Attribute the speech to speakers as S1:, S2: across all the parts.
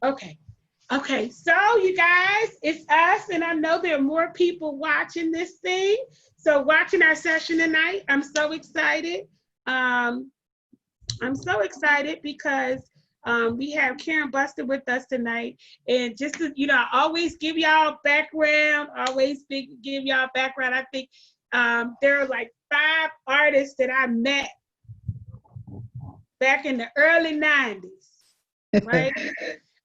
S1: Okay. Okay, so you guys, it's us, and I know there are more people watching this thing. So watching our session tonight, I'm so excited. Um, I'm so excited because we have Karen Buster with us tonight. And just to, I always give y'all background, give y'all background. I think there are like 5 artists that I met back in the early 90s, right?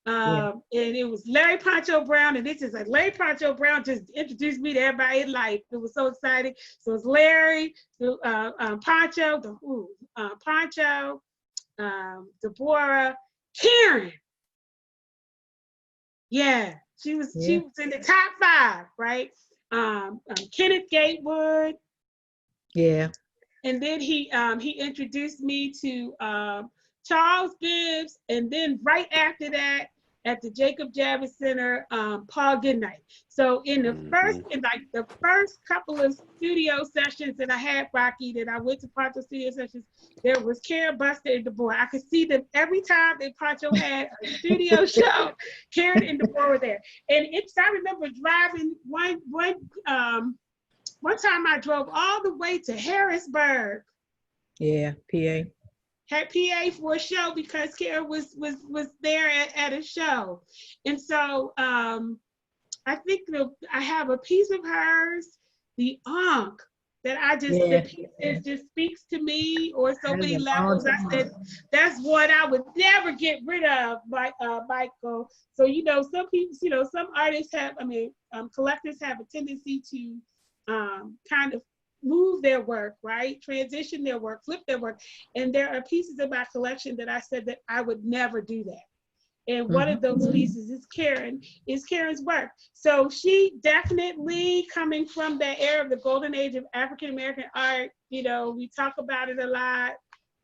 S2: Yeah.
S1: And it was Larry Poncho Brown, and this is like Larry Poncho Brown just introduced me to everybody in life. It was so exciting. So it's Larry, Poncho, Poncho, Deborah, Karen. Yeah, she was in the top 5, right? Kenneth Gatewood.
S2: Yeah.
S1: And then he introduced me to Charles Bibbs, and then right after that, at the Jacob Javits Center, Paul Goodnight. So in the first couple of studio sessions that I had, Rocky, that I went to Poncho studio sessions, there was Karen, Buster, and DeBoer. I could see them every time that Poncho had a studio show. Karen and DeBoer were there, and I remember driving one time I drove all the way to Harrisburg.
S2: Yeah, PA.
S1: Had PA for a show because Kara was there at a show. And so I think I have a piece of hers, the Ankh, that the piece just speaks to me on so many levels. I said, that's one I would never get rid of, Michael. So, some people, some artists collectors have a tendency to kind of move their work, right? Transition their work, flip their work. And there are pieces of my collection that I said that I would never do that. And one of those pieces is Karen's work. So she definitely, coming from that era of the golden age of African-American art, we talk about it a lot.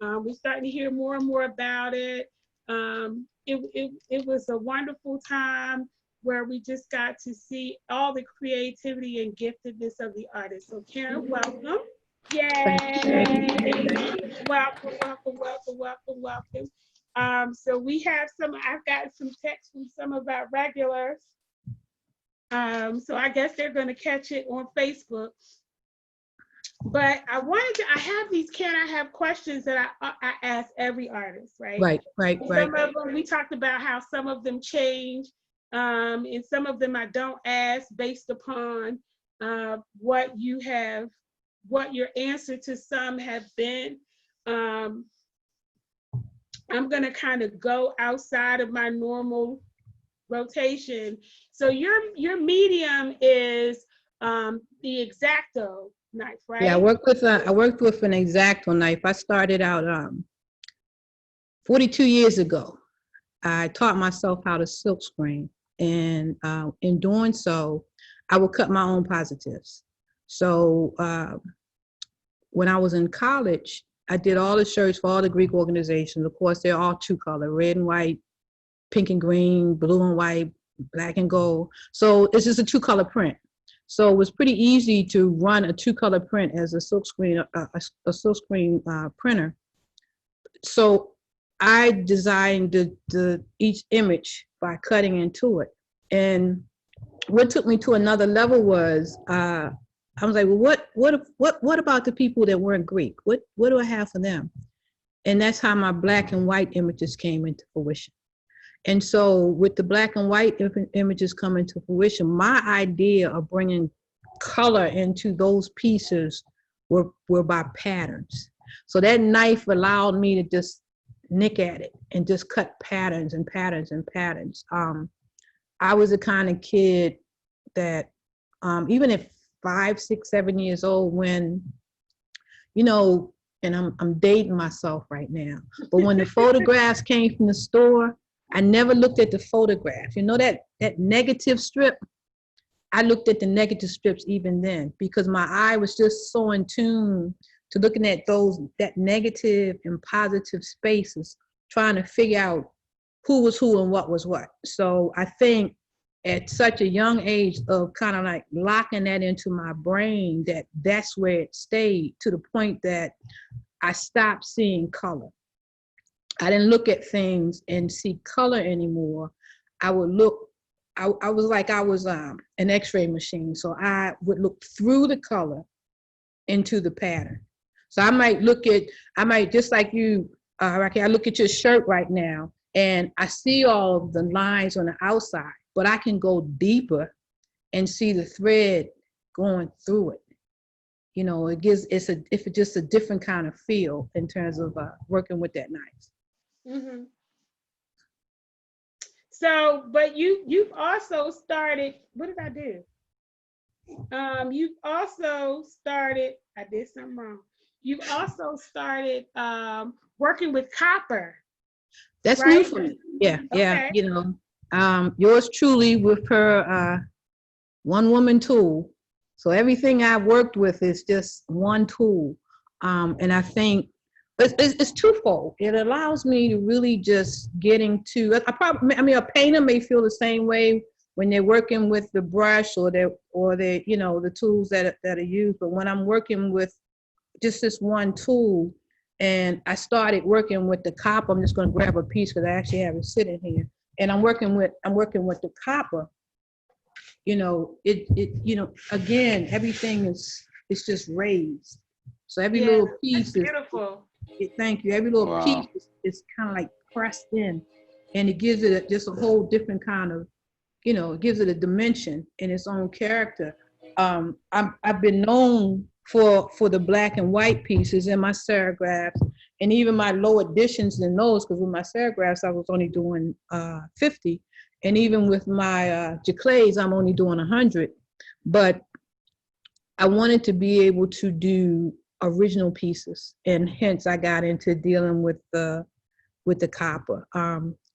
S1: We're starting to hear more and more about it. It was a wonderful time where we just got to see all the creativity and giftedness of the artist. So Karen, welcome. Yay! Welcome. So we have I've got some texts from some of our regulars. So I guess they're going to catch it on Facebook. But I have these I have questions that I ask every artist, right?
S2: Right.
S1: Some of them, we talked about how some of them change. And some of them I don't ask based upon what your answer to some have been. I'm gonna kind of go outside of my normal rotation. So your medium is the X-Acto knife, right?
S2: Yeah, I worked with an X-Acto knife. I started out 42 years ago. I taught myself how to silk screen. And in doing so, I would cut my own positives. So when I was in college, I did all the shirts for all the Greek organizations. Of course, they're all 2-color, red and white, pink and green, blue and white, black and gold. So it's just a 2-color print. So it was pretty easy to run a 2-color print as a silk screen printer. So I designed each image by cutting into it. And what took me to another level was I was like, well, what about the people that weren't Greek? What do I have for them? And that's how my black and white images came into fruition. And so with the black and white images coming to fruition, my idea of bringing color into those pieces were by patterns. So that knife allowed me to just nick at it and just cut patterns and patterns and patterns. I was the kind of kid that even at 5, 6, 7 years old, when, and I'm dating myself right now, but when the photographs came from the store, I never looked at the photograph. That negative strip, I looked at the negative strips even then, because my eye was just so in tune to looking at that negative and positive spaces, trying to figure out who was who and what was what. So I think at such a young age of kind of like locking that into my brain, that's where it stayed, to the point that I stopped seeing color. I didn't look at things and see color anymore. I would look, I was like I was an X-ray machine. So I would look through the color into the pattern. So I might just like you, Rocky, I look at your shirt right now and I see all of the lines on the outside, but I can go deeper and see the thread going through it. You know, it's just a different kind of feel in terms of working with that knife.
S1: Mm-hmm. So, but you've also started, what did I do? You've also started, I did something wrong. You've also started working with copper,
S2: That's new
S1: right?
S2: for me. Yeah, yeah.
S1: Okay.
S2: You know, yours truly with her one woman tool. So everything I worked with is just one tool. And I think it's twofold. It allows me to really just get into, I mean, a painter may feel the same way when they're working with the brush or their, you know, the tools that are used. But when I'm working with just this one tool, and I started working with the copper, I'm just going to grab a piece because I actually have it sitting here. And I'm working with the copper. You know, you know, again, everything is just raised. So every
S1: Yeah,
S2: little
S1: that's
S2: piece
S1: beautiful.
S2: thank you. Every little piece
S3: Wow.
S2: is kind of like pressed in, and it gives it just a whole different kind of, you know, it gives it a dimension in its own character. I've been known for the black and white pieces in my serigraphs, and even my low additions in those, because with my serigraphs I was only doing 50, and even with my Jaclays I'm only doing 100. But I wanted to be able to do original pieces, and hence I got into dealing with the copper.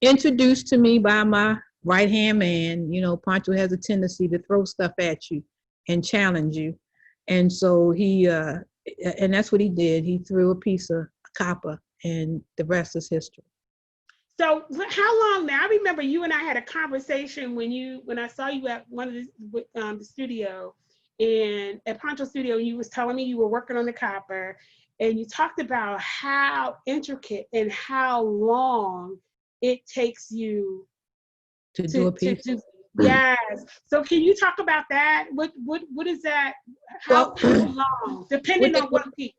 S2: Introduced to me by my right hand man. You know, Pancho has a tendency to throw stuff at you and challenge you, and so and that's what he did. He threw a piece of copper, and the rest is history.
S1: So how long now? I remember you and I had a conversation when I saw you at one of the studio, and at Poncho Studio, you was telling me you were working on the copper, and you talked about how intricate and how long it takes you
S2: To do a
S1: to
S2: piece.
S1: do. Yes. So can you talk about that? What is that? How
S2: Well,
S1: long? Depending
S2: with
S1: on
S2: the,
S1: what piece.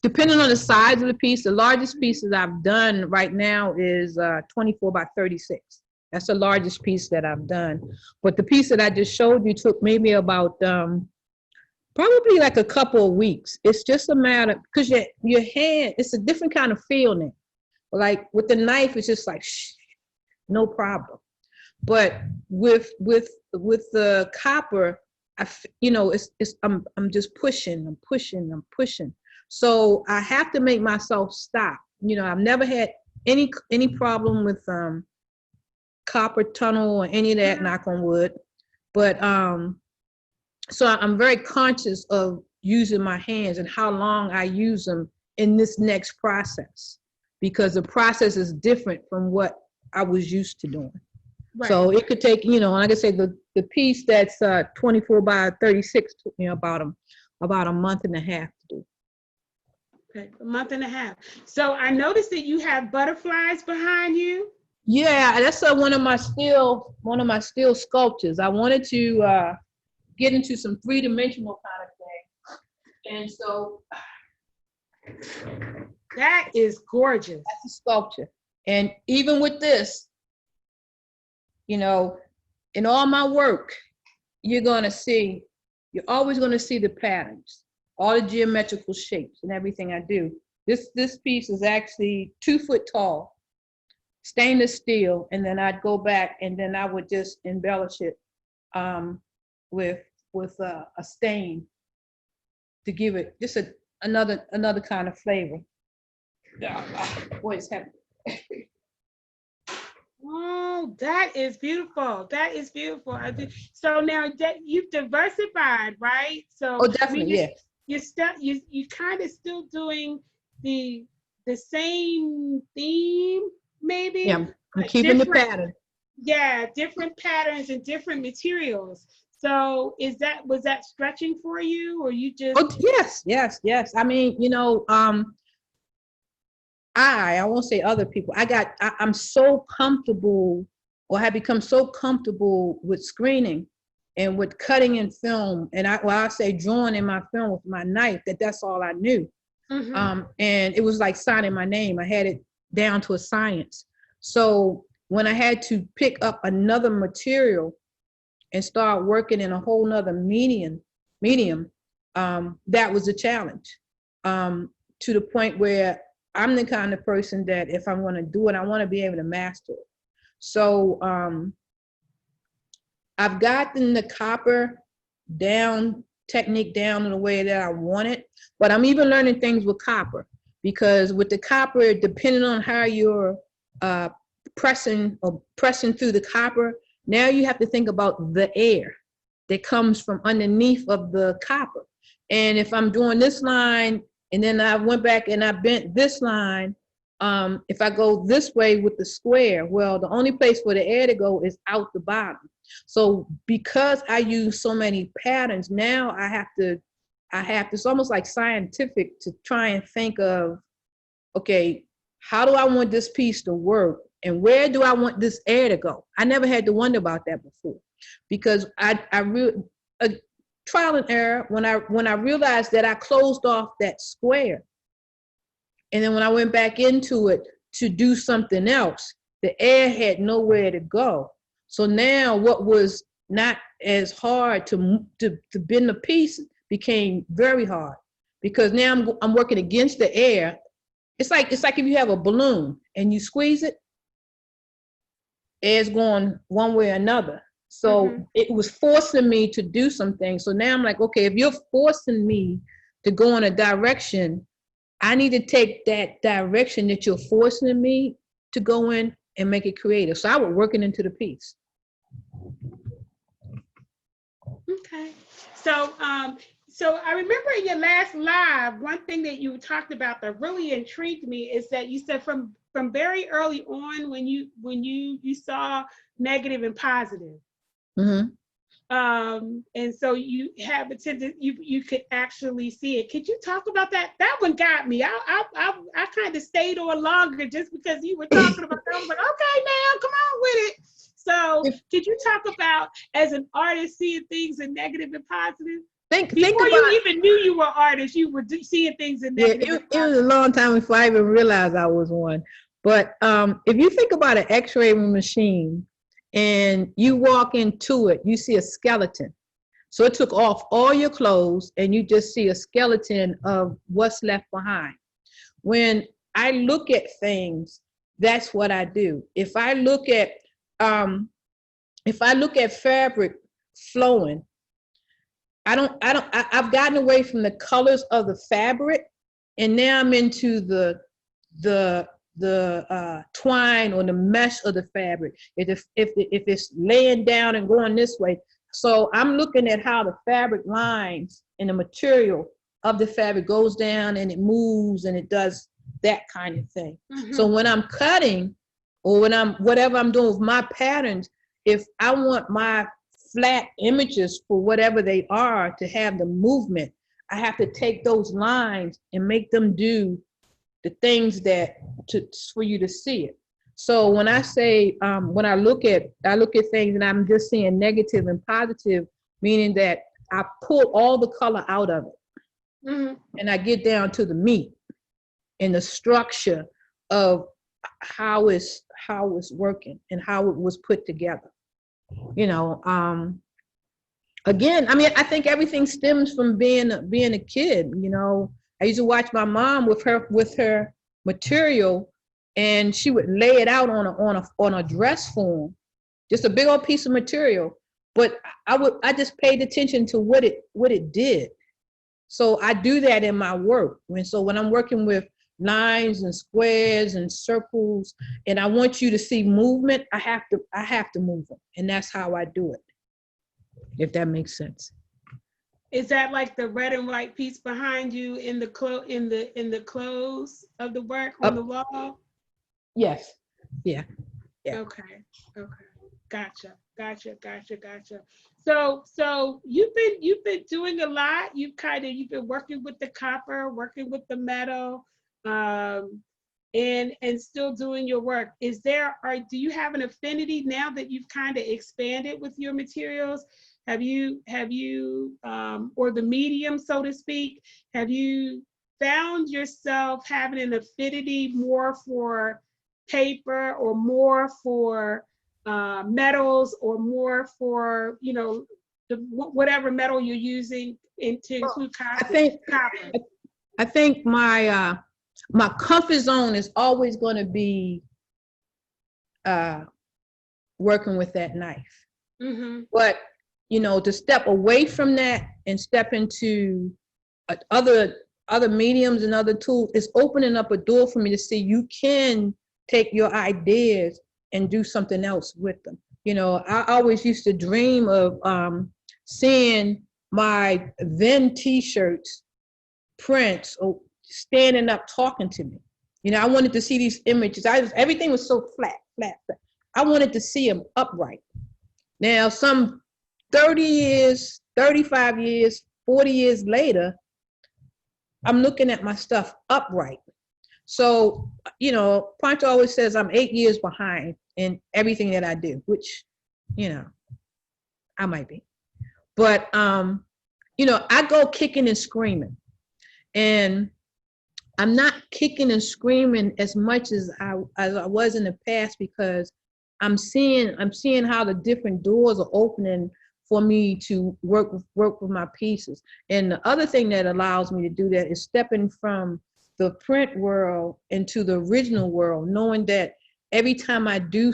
S2: depending on the size of the piece, the largest pieces I've done right now is 24 by 36. That's the largest piece that I've done. But the piece that I just showed you took maybe about probably like a couple of weeks. It's just a matter, because your hand, it's a different kind of feeling. Like with the knife, it's just like, shh, no problem. But with the copper, you know, I'm just pushing, I'm pushing. So I have to make myself stop. You know, I've never had any problem with copper tunnel or any of that, knock on wood. But so I'm very conscious of using my hands and how long I use them in this next process, because the process is different from what I was used to doing.
S1: Right.
S2: So it could take, you know, like I say, the piece that's 24 by 36 took me about a month and a half to do.
S1: Okay, a month and a half. So I noticed that you have butterflies behind you.
S2: Yeah, that's one of my steel sculptures. I wanted to get into some three-dimensional kind of thing, and so
S1: That is gorgeous.
S2: that's a sculpture. And even with this, you know, in all my work, you're always gonna see the patterns, all the geometrical shapes and everything I do. This piece is actually 2 foot tall, stainless steel, and then I'd go back and then I would just embellish it with a stain to give it just another kind of flavor. Boy, it's heavy.
S1: Oh, that is beautiful. That is beautiful. So now that you've diversified, right? So
S2: Oh,
S1: I mean,
S2: definitely, yeah.
S1: you kind of still doing the same theme, maybe,
S2: Yeah, I'm
S1: but
S2: keeping the
S1: different.
S2: pattern.
S1: Yeah, different patterns and different materials. So was that stretching for you, or you just?
S2: Oh, yes. I mean, you know, I won't say other people. I'm so comfortable, or have become so comfortable with screening and with cutting in film. And I say drawing in my film with my knife, that's all I knew. And it was like signing my name. I had it down to a science. So when I had to pick up another material and start working in a whole nother medium, that was a challenge. To the point where I'm the kind of person that if I'm going to do it, I want to be able to master it. So I've gotten the copper technique down in the way that I want it, but I'm even learning things with copper, because with the copper, depending on how you're pressing through the copper, now you have to think about the air that comes from underneath of the copper. And if I'm doing this line, and then I went back and I bent this line, if I go this way with the square, well, the only place for the air to go is out the bottom. So because I use so many patterns, now I have to, it's almost like scientific to try and think of, okay, how do I want this piece to work? And where do I want this air to go? I never had to wonder about that before, because I really, trial and error, when I realized that I closed off that square, and then when I went back into it to do something else, the air had nowhere to go. So now what was not as hard to bend the piece became very hard, because now I'm working against the air. It's like if you have a balloon and you squeeze it, air's going one way or another. So it was forcing me to do some things. So now I'm like, okay, if you're forcing me to go in a direction, I need to take that direction that you're forcing me to go in and make it creative. So I was working into the piece.
S1: Okay. So so I remember in your last live, one thing that you talked about that really intrigued me is that you said from very early on, when you saw negative and positive. And so you have attended, you could actually see it. Could you talk about that? That one got me. I kind of stayed on longer just because you were talking about that. I was like, okay, now come on with it. So could you talk about, as an artist, seeing things in negative and positive? Before you even knew you were an artist, you were seeing things in negative.
S2: It was a long time before I even realized I was one. But if you think about an X-ray machine and you walk into it, you see a skeleton. So it took off all your clothes and you just see a skeleton of what's left behind. When I look at things, that's what I do. If I look at fabric flowing, I've gotten away from the colors of the fabric, and now I'm into the twine or the mesh of the fabric. If it's laying down and going this way, so I'm looking at how the fabric lines and the material of the fabric goes down and it moves and it does that kind of thing. So when I'm cutting, or whatever I'm doing with my patterns, if I want my flat images for whatever they are to have the movement, I have to take those lines and make them do the things for you to see it. So when I say, when I look at things and I'm just seeing negative and positive, meaning that I pull all the color out of it, and I get down to the meat and the structure of how it's working and how it was put together. Again, I mean, I think everything stems from being a kid. I used to watch my mom with her material, and she would lay it out on a dress form, just a big old piece of material. But I just paid attention to what it did. So I do that in my work. So when I'm working with lines and squares and circles, and I want you to see movement, I have to move them, and that's how I do it, if that makes sense.
S1: Is that like the red and white piece behind you in the clothes of the work on the wall?
S2: Yes. Yeah.
S1: Okay. Gotcha. So you've been doing a lot. You've been working with the copper, working with the metal. and still doing your work. Is there, or do you have an affinity now that you've kind of expanded with your materials? Have you, or the medium, so to speak, have you found yourself having an affinity more for paper, or more for metals, or more for, whatever metal you're using, to include
S2: I
S1: copper?
S2: think I think my comfort zone is always going to be working with that knife.
S1: Mm-hmm.
S2: But to step away from that and step into other mediums and other tools is opening up a door for me to see you can take your ideas and do something else with them. I always used to dream of seeing my then t-shirts prints or standing up talking to me. I wanted to see these images. Everything was so flat. I wanted to see them upright. Now, some 30 years, 35 years, 40 years later, I'm looking at my stuff upright. So, Pancho always says I'm 8 years behind in everything that I do, which, I might be. But, I go kicking and screaming. And I'm not kicking and screaming as much as I was in the past, because I'm seeing how the different doors are opening for me to work with my pieces. And the other thing that allows me to do that is stepping from the print world into the original world, knowing that every time I do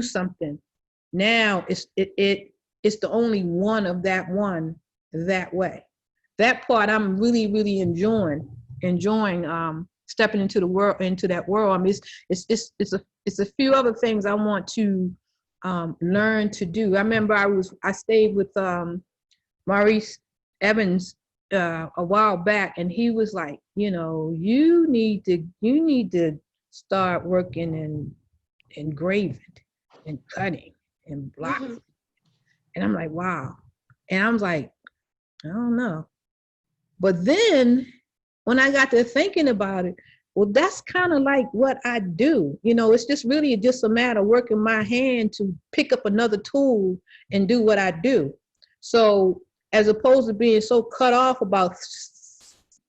S2: something, now it's the only one of that one that way. That part I'm really, really enjoying stepping into that world. I mean, it's a few other things I want to learn to do. I remember I stayed with Maurice Evans a while back, and he was like, you need to start working in engraving and cutting and blocking. Mm-hmm. And I'm like, wow. And I was like, I don't know. But then when I got to thinking about it, well, that's kind of like what I do. It's just really just a matter of working my hand to pick up another tool and do what I do. So as opposed to being so cut off about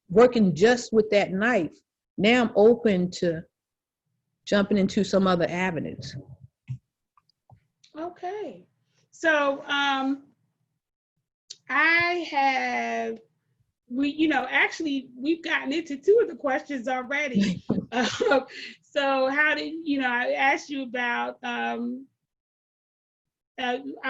S2: working just with that knife, now I'm open to jumping into some other avenues.
S1: Okay. So actually, we've gotten into two of the questions already. So how did, I asked you about, I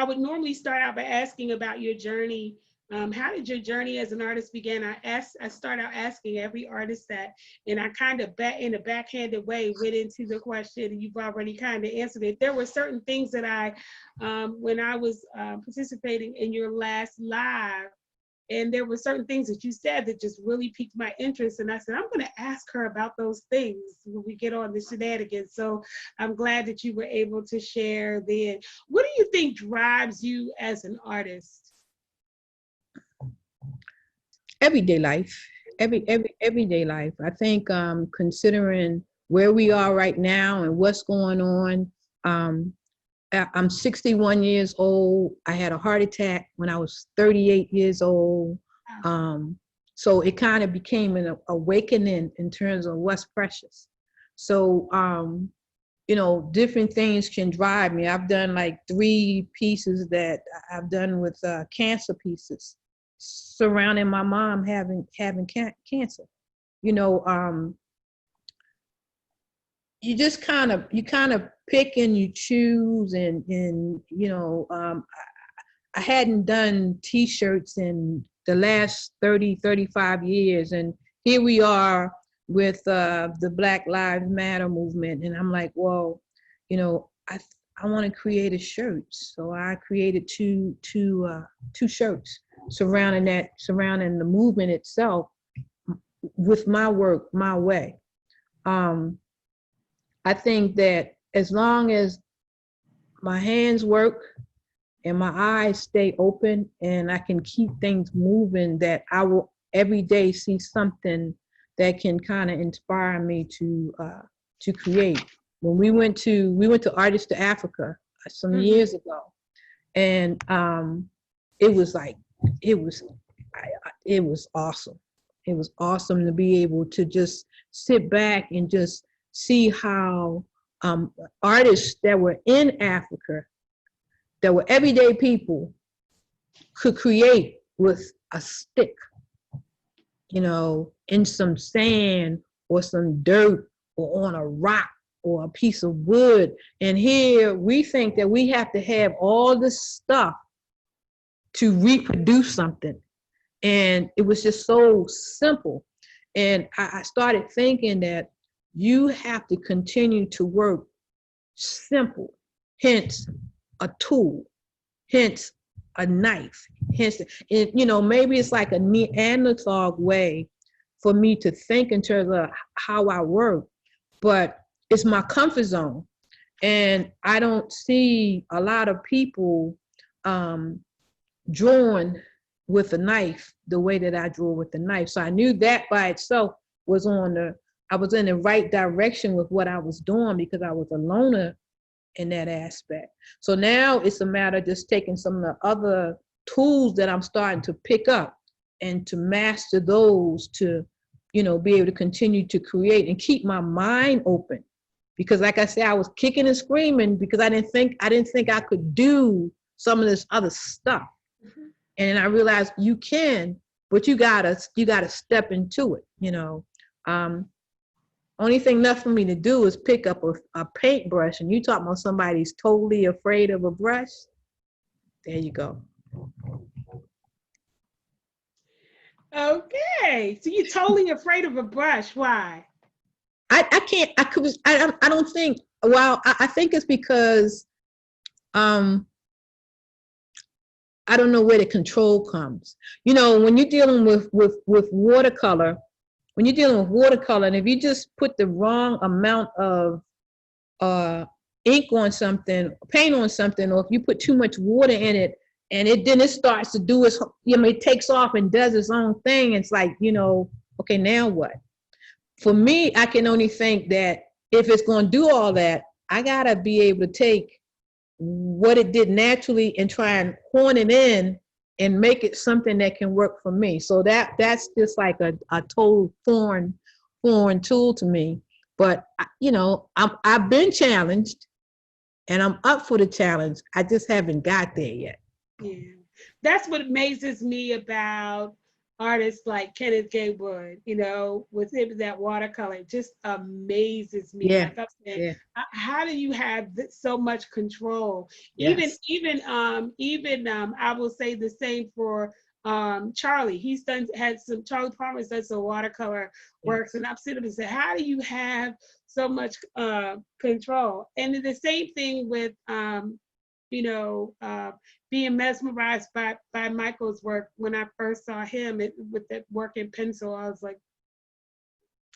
S1: would normally start out by asking about your journey. How did your journey as an artist begin? I start out asking every artist that, and I kind of in a backhanded way went into the question, and you've already kind of answered it. There were certain things that when I was participating in your last live, and there were certain things that you said that just really piqued my interest. And I said, I'm going to ask her about those things when we get on the Shenanigans. So I'm glad that you were able to share then. What do you think drives you as an artist?
S2: Everyday life. Everyday life. I think considering where we are right now and what's going on, I'm 61 years old. I had a heart attack when I was 38 years old. So it kind of became an awakening in terms of what's precious. So, different things can drive me. I've done like 3 pieces that I've done with cancer pieces surrounding my mom having cancer. You just kind of pick and you choose, and I hadn't done t-shirts in the last 35 years, and here we are with the Black Lives Matter movement, and I'm like, well, I want to create a shirt, so I created two shirts surrounding the movement itself with my work, my way. I think that as long as my hands work and my eyes stay open and I can keep things moving, that I will every day see something that can kind of inspire me to to create. When we went to Artists to Africa some years ago, and it was like it was it was awesome. It was awesome to be able to just sit back and just see how artists that were in Africa, that were everyday people, could create with a stick, you know, in some sand or some dirt or on a rock or a piece of wood. And here we think that we have to have all this stuff to reproduce something. And it was just so simple. And I started thinking that you have to continue to work simple, hence a tool, hence a knife, hence, it, you know, maybe it's like a Neanderthal way for me to think in terms of how I work, but it's my comfort zone. And I don't see a lot of people drawing with a knife the way that I draw with the knife. So I knew that by itself was I was in the right direction with what I was doing, because I was a loner in that aspect. So now it's a matter of just taking some of the other tools that I'm starting to pick up and to master those, to, you know, be able to continue to create and keep my mind open. Because like I said, I was kicking and screaming because I didn't think I could do some of this other stuff. And I realized you can, but you gotta step into it, you know. Only thing left for me to do is pick up a paintbrush. And you talk about somebody's totally afraid of a brush. There you go.
S1: Okay, so you're totally afraid of a brush. Why?
S2: I don't think, well, I think it's because I don't know where the control comes. You know, when you're dealing with watercolor, and if you just put the wrong amount of ink on something, paint on something, or if you put too much water in it, and then it starts to do its, you know, it takes off and does its own thing. It's like, you know, okay, now what? For me, I can only think that if it's going to do all that, I gotta be able to take what it did naturally and try and hone it in and make it something that can work for me. So that's just like a total foreign tool to me. But you know, I've been challenged, and I'm up for the challenge. I just haven't got there yet.
S1: Yeah, that's what amazes me about artists like Kenneth Gatewood. You know, with him, that watercolor just amazes me.
S2: Yeah,
S1: Like I said,
S2: yeah,
S1: how do you have so much control?
S2: yes,
S1: Even I will say the same for Charlie. Charlie Palmer's done some watercolor
S2: yeah.
S1: works, and I've seen him and said, how do you have so much control? And the same thing with you know, being mesmerized by Michael's work. When I first saw him with that work in pencil, I was like,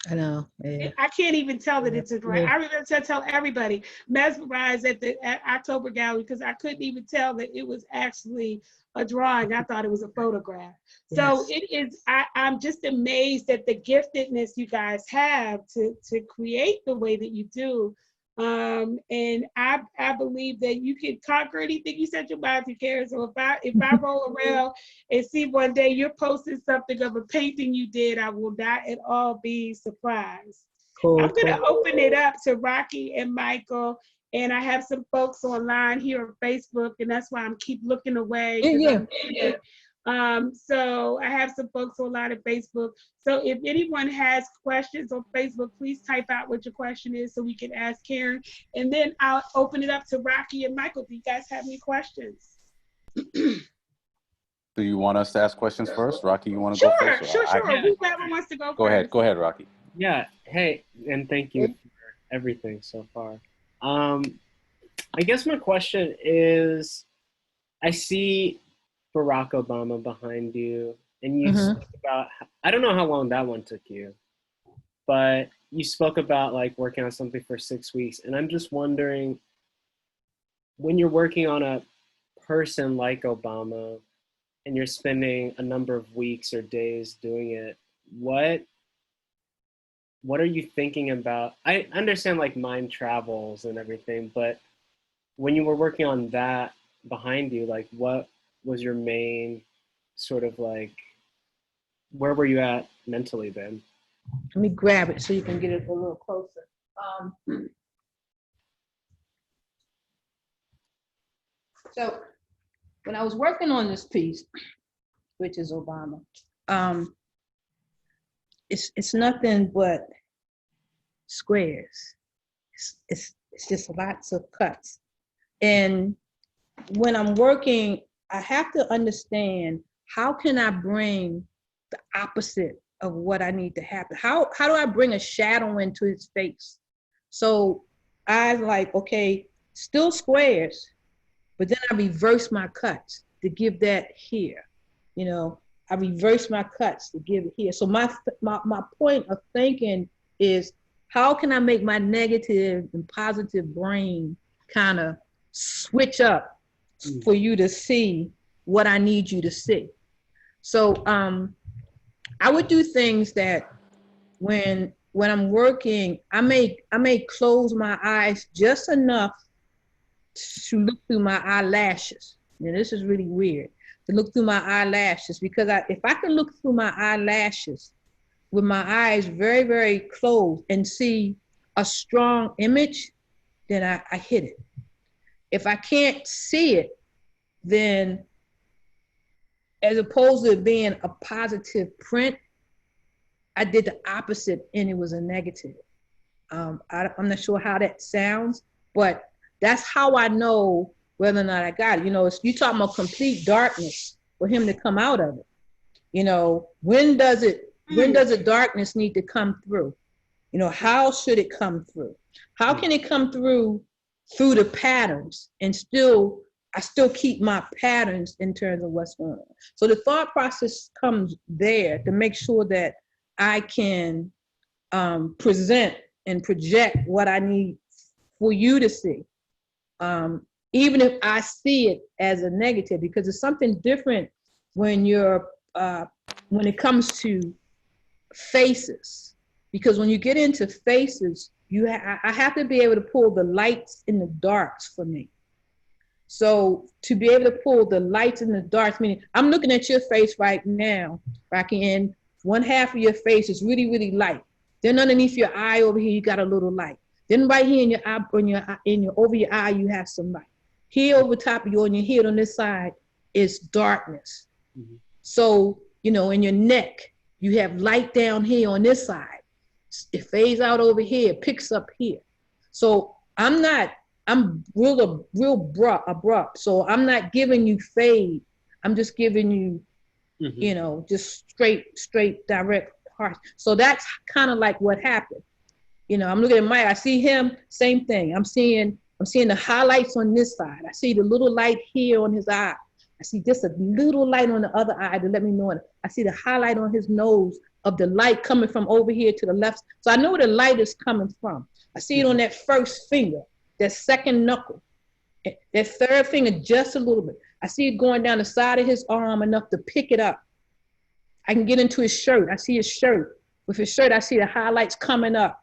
S2: I know. Yeah,
S1: I can't even tell that
S2: yeah,
S1: it's a drawing.
S2: yeah.
S1: I remember to tell everybody, mesmerized at October Gallery, because I couldn't even tell that it was actually a drawing. I thought it was a photograph. So
S2: Yes.
S1: it is, I'm just amazed at the giftedness you guys have to create the way that you do. And I believe that you can conquer anything you set your mind to, Karen. So if I roll around and see one day you're posting something of a painting you did, I will not at all be surprised.
S2: Cool,
S1: I'm gonna
S2: cool.
S1: open it up to Rocky and Michael, and I have some folks online here on Facebook, and that's why I'm keep looking away,
S2: Yeah,
S1: because
S2: yeah.
S1: I'm so I have some folks online at Facebook. So if anyone has questions on Facebook, please type out what your question is so we can ask Karen, and then I'll open it up to Rocky and Michael. Do you guys have any questions?
S3: Do you want us to ask questions first? Rocky, you want to go
S1: Sure,
S3: first?
S1: sure,
S3: I
S1: sure.
S3: can.
S4: Yeah,
S1: Whoever wants to go
S3: Go ahead.
S1: first.
S3: Go ahead, Rocky.
S4: yeah. Hey, and thank you for everything so far. I guess my question is, I see Barack Obama behind you, and you
S2: Mm-hmm.
S4: spoke about, I don't know how long that one took you, but you spoke about like working on something for 6 weeks. And I'm just wondering, when you're working on a person like Obama and you're spending a number of weeks or days doing it, what what are you thinking about? I understand like mind travels and everything, but when you were working on that behind you, like what was your main sort of like, where were you at mentally then?
S2: Let me grab it so you can get it a little closer. So when I was working on this piece, which is Obama, it's nothing but squares. It's just lots of cuts. And when I'm working, I have to understand, how can I bring the opposite of what I need to happen? How do I bring a shadow into his face? So I like, okay, still squares, but then I reverse my cuts to give that here. You know, I reverse my cuts to give it here. So my point of thinking is, how can I make my negative and positive brain kind of switch up for you to see what I need you to see? So I would do things that when I'm working, I may close my eyes just enough to look through my eyelashes. Now this is really weird, to look through my eyelashes, because if I can look through my eyelashes with my eyes very, very closed and see a strong image, then I hit it. If I can't see it, then as opposed to it being a positive print, I did the opposite and it was a negative. I'm not sure how that sounds, but that's how I know whether or not I got it. You know, you talking about complete darkness for him to come out of it. You know, when does the darkness need to come through? You know, how should it come through? How can it come through the patterns and I still keep my patterns in terms of what's going on. So the thought process comes there to make sure that I can present and project what I need for you to see. Even if I see it as a negative, because it's something different when when it comes to faces. Because when you get into faces, I have to be able to pull the lights in the darks for me. So to be able to pull the lights in the darks, meaning I'm looking at your face right now, Rocky, and one half of your face is really, really light. Then underneath your eye over here, you got a little light. Then right here in your eye, over your eye, you have some light. Here over top of you, on your head on this side is darkness. Mm-hmm. So, you know, in your neck, you have light down here on this side. It fades out over here, picks up here. So I'm real abrupt. So I'm not giving you fade. I'm just giving you, you know, just straight, direct parts. So that's kind of like what happened. You know, I'm looking at Mike. I see him, same thing. I'm seeing the highlights on this side. I see the little light here on his eye. I see just a little light on the other eye to let me know it. I see the highlight on his nose of the light coming from over here to the left. So I know where the light is coming from. I see it on that first finger, that second knuckle, that third finger just a little bit. I see it going down the side of his arm enough to pick it up. I can get into his shirt. I see his shirt. With his shirt, I see the highlights coming up.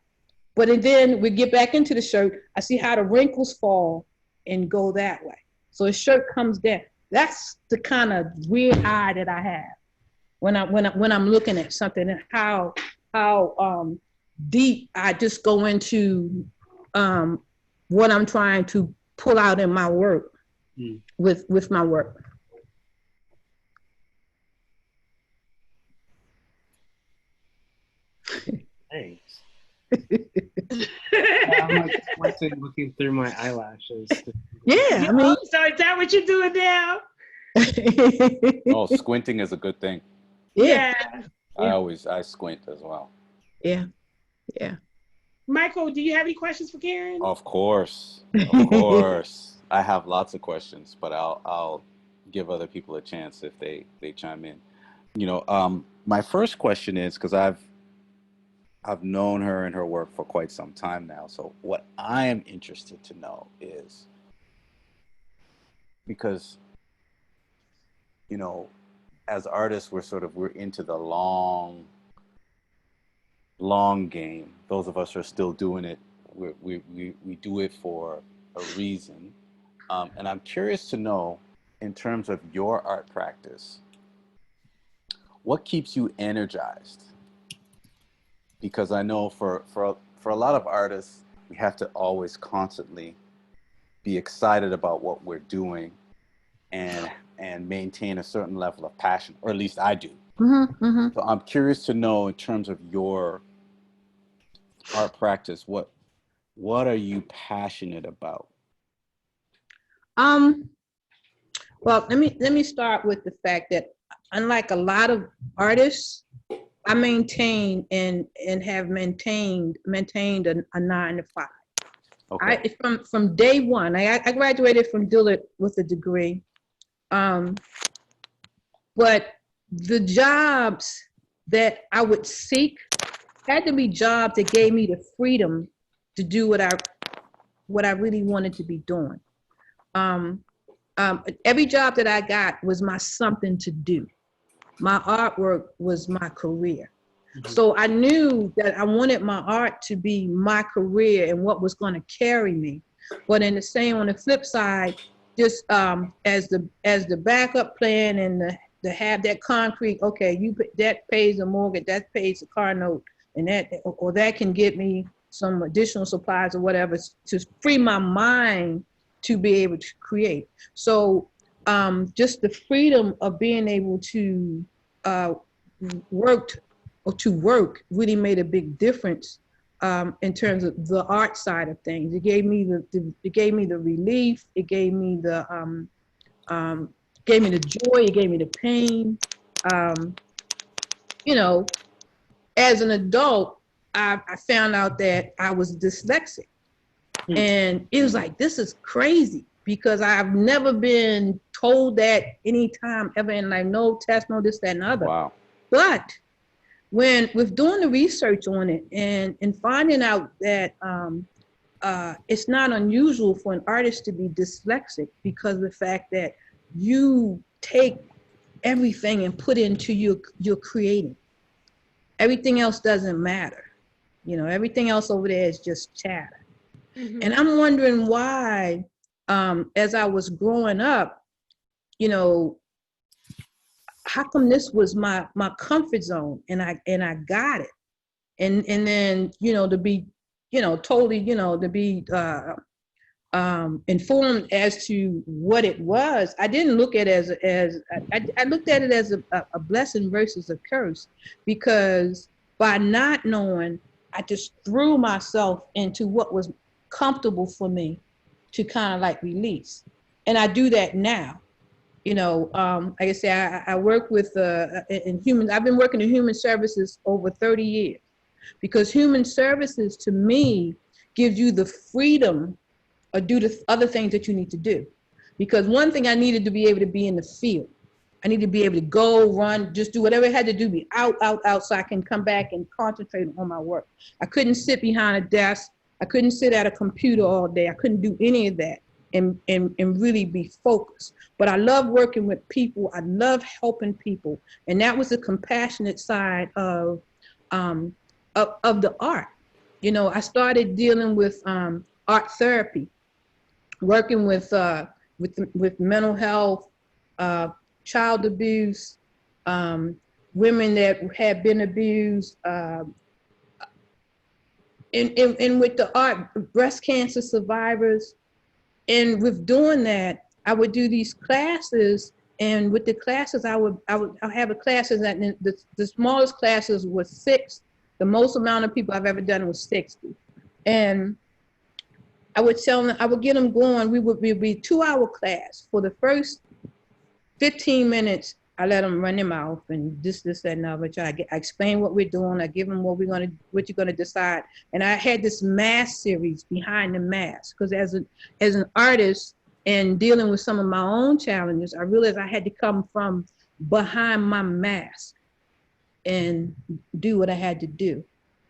S2: But then we get back into the shirt. I see how the wrinkles fall and go that way. So his shirt comes down. That's the kind of weird eye that I have when I'm looking at something, and how deep I just go into what I'm trying to pull out in my work with my work.
S4: Thanks. I'm like squinting, looking through my eyelashes.
S2: Yeah, I mean.
S1: So is that what you're doing now?
S3: Oh, squinting is a good thing.
S1: Yeah.
S3: I squint as well.
S2: Yeah.
S1: Michael, do you have any questions for Karen?
S3: Of course. I have lots of questions, but I'll give other people a chance if they chime in. You know, my first question is, because I've known her and her work for quite some time now. So what I am interested to know is, because, you know, as artists, we're into the long long game. Those of us who are still doing it, we do it for a reason. And I'm curious to know, in terms of your art practice, what keeps you energized? Because I know for a lot of artists, we have to always constantly be excited about what we're doing and maintain a certain level of passion, or at least I do. So I'm curious to know, in terms of your art practice, what are you passionate about?
S2: Um, well, let me start with the fact that, unlike a lot of artists, I maintain and have maintained a 9 to 5.
S3: Okay.
S2: From day one, I graduated from Dillard with a degree, but the jobs that I would seek had to be jobs that gave me the freedom to do what I really wanted to be doing. Every job that I got was my something to do. My artwork was my career. So I knew that I wanted my art to be my career and what was going to carry me. But on the flip side, just as the backup plan and to have that concrete, okay, that pays the mortgage, that pays the car note, and that can get me some additional supplies or whatever to free my mind to be able to create. So just the freedom of being able to work really made a big difference in terms of the art side of things. It gave me the relief. It gave me the joy. It gave me the pain. You know, as an adult, I found out that I was dyslexic, and it was like, this is crazy, because I've never been told that any time ever in life. No test, no this, that, and other.
S3: Wow.
S2: But with doing the research on it and finding out that it's not unusual for an artist to be dyslexic, because of the fact that you take everything and put into your creating. Everything else doesn't matter. Everything else over there is just chatter. And I'm wondering why, as I was growing up, how come this was my comfort zone, and I got it, and then to be totally to be informed as to what it was. I didn't look at it as I looked at it as a blessing versus a curse, because by not knowing, I just threw myself into what was comfortable for me to kind of like release, and I do that now. Like I say, I work with in human. I've been working in human services over 30 years, because human services to me gives you the freedom or do the other things that you need to do. Because one thing, I needed to be able to be in the field. I need to be able to go, run, just do whatever it had to do, be out, so I can come back and concentrate on my work. I couldn't sit behind a desk. I couldn't sit at a computer all day. I couldn't do any of that and really be focused. But I love working with people. I love helping people. And that was the compassionate side of the art. I started dealing with art therapy, working with mental health, child abuse, women that had been abused, and with the art, breast cancer survivors. And with doing that, I would do these classes, and with the classes, I would have a classes that the smallest classes was 6. The most amount of people I've ever done was 60. And I would tell them, I would get them going. We would be a 2-hour class. For the first 15 minutes, I let them run their mouth and this, that, and other. I explain what we're doing. I give them what you're gonna decide. And I had this mask series, behind the mask, because as an artist and dealing with some of my own challenges, I realized I had to come from behind my mask and do what I had to do.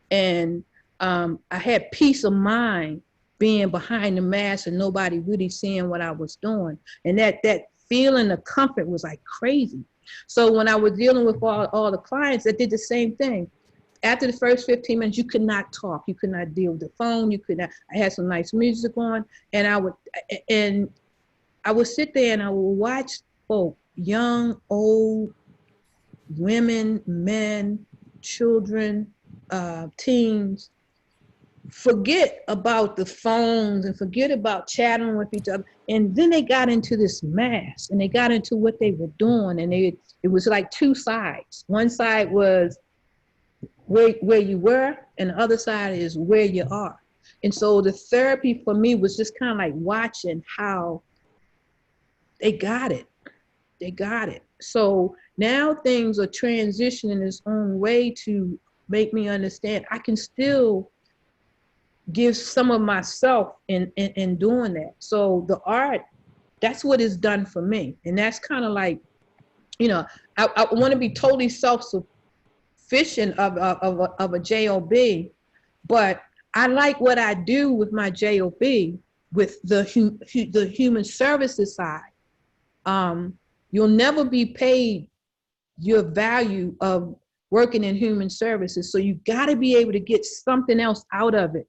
S2: And I had peace of mind being behind the mask and nobody really seeing what I was doing. And that feeling of comfort was like crazy. So when I was dealing with all the clients, I did the same thing. after the first 15 minutes, you could not talk. You could not deal with the phone. You could not. I had some nice music on, and I would sit there and I would watch folk, young, old, women, men, children, teens, forget about the phones and forget about chatting with each other. And then they got into this mass and they got into what they were doing. And it was like two sides. One side was where you were, and the other side is where you are. And so the therapy for me was just kind of like watching how they got it. They got it. So now things are transitioning its own way to make me understand I can still give some of myself in doing that. So the art, that's what it's done for me. And that's kind of like, you know, I want to be totally self-sufficient of a job, but I like what I do with my job with the human services side. You'll never be paid your value of working in human services. So you got to be able to get something else out of it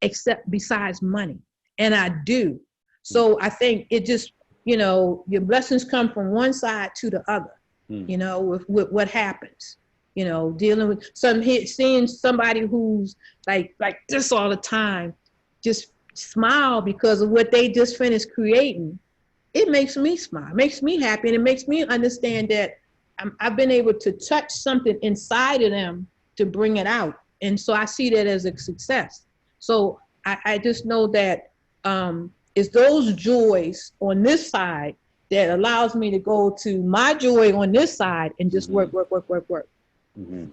S2: except besides money. And I do. So I think it just, your blessings come from one side to the other, with what happens, dealing with seeing somebody who's like this all the time, just smile because of what they just finished creating. It makes me smile, makes me happy, and it makes me understand that I've been able to touch something inside of them to bring it out. And so I see that as a success. So I just know that it's those joys on this side that allows me to go to my joy on this side and just work.
S3: Mm-hmm.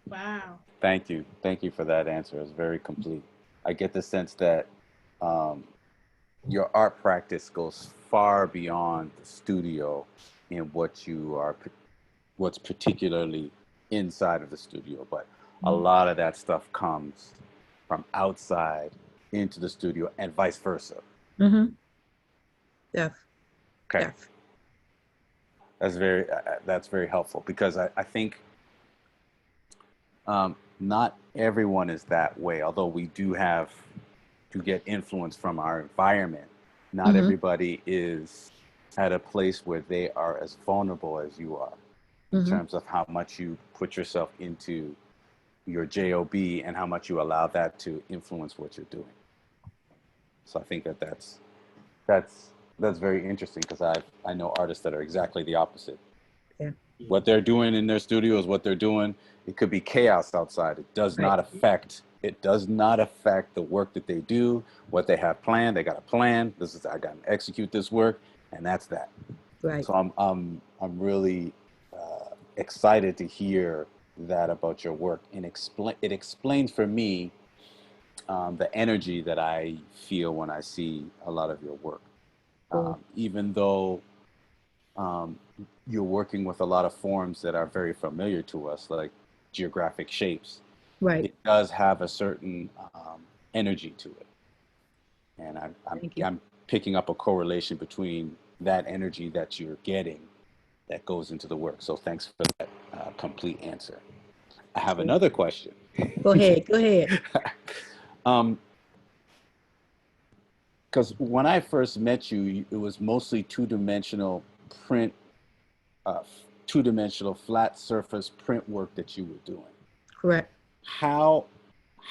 S1: Wow.
S3: Thank you. Thank you for that answer. It's very complete. I get the sense that your art practice goes far beyond the studio in what's particularly inside of the studio, but a lot of that stuff comes from outside into the studio and vice versa.
S2: Mm-hmm. Yeah.
S3: Okay.
S2: Yeah.
S3: That's very helpful, because I think not everyone is that way, although we do have to get influence from our environment. Not everybody is at a place where they are as vulnerable as you are in terms of how much you put yourself into your job and how much you allow that to influence what you're doing. So I think that's very interesting, because I know artists that are exactly the opposite.
S2: Yeah.
S3: What they're doing in their studio is what they're doing. It could be chaos outside. It does not affect the work that they do, what they have planned. They got a plan. I got to execute this work, and that's that.
S2: Right.
S3: So I'm really excited to hear that about your work, and it explains for me the energy that I feel when I see a lot of your work.
S2: Cool.
S3: Even though you're working with a lot of forms that are very familiar to us, like geographic shapes.
S2: Right.
S3: It does have a certain energy to it, and I'm picking up a correlation between that energy that you're getting that goes into the work. So thanks for that complete answer. I have another question.
S2: Go ahead.
S3: Because when I first met you, it was mostly two-dimensional print, two-dimensional flat surface print work that you were doing.
S2: Correct.
S3: How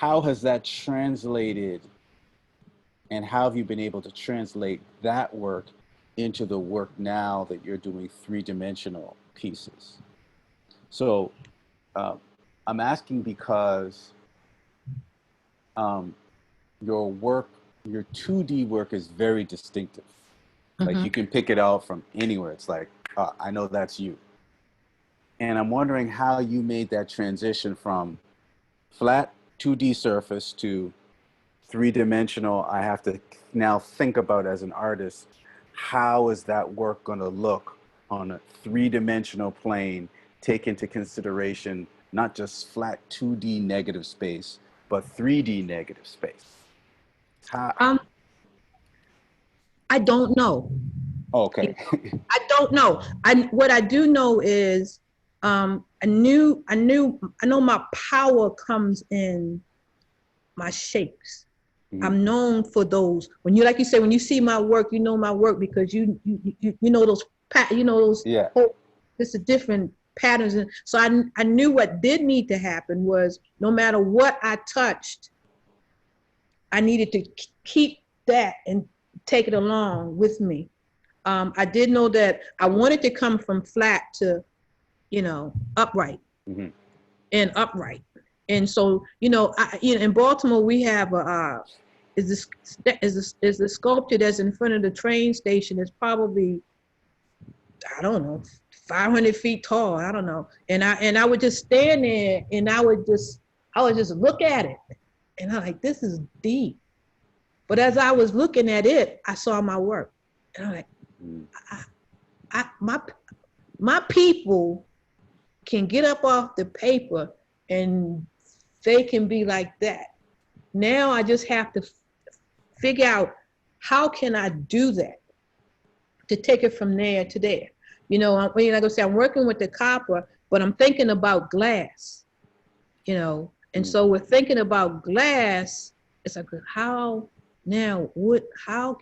S3: has that translated, and how have you been able to translate that work into the work now that you're doing three-dimensional pieces? So I'm asking because your 2D work is very distinctive. Like you can pick it out from anywhere. It's like, I know that's you. And I'm wondering how you made that transition from flat 2D surface to three-dimensional. I have to now think about, as an artist, how is that work going to look on a three-dimensional plane, take into consideration not just flat 2D negative space, but 3D negative space?
S2: I don't know.
S3: Okay.
S2: I don't know. What I do know is I know my power comes in my shapes. I'm known for those. When you, like you say, when you see my work, you know my work because you know those
S3: Yeah.
S2: it's a different patterns. And so I knew what did need to happen was no matter what I touched, I needed to keep that and take it along with me. I did know that I wanted to come from flat to, upright and upright. And so, in Baltimore, we have is the sculpture that's in front of the train station is probably, I don't know, 500 feet tall. I don't know. And I would just stand there and I would just look at it. And I'm like, this is deep. But as I was looking at it, I saw my work. And I'm like, my people can get up off the paper and they can be like that. Now I just have to figure out how can I do that to take it from there to there. Like I say, I'm working with the copper, but I'm thinking about glass, and so we're thinking about glass. It's like, how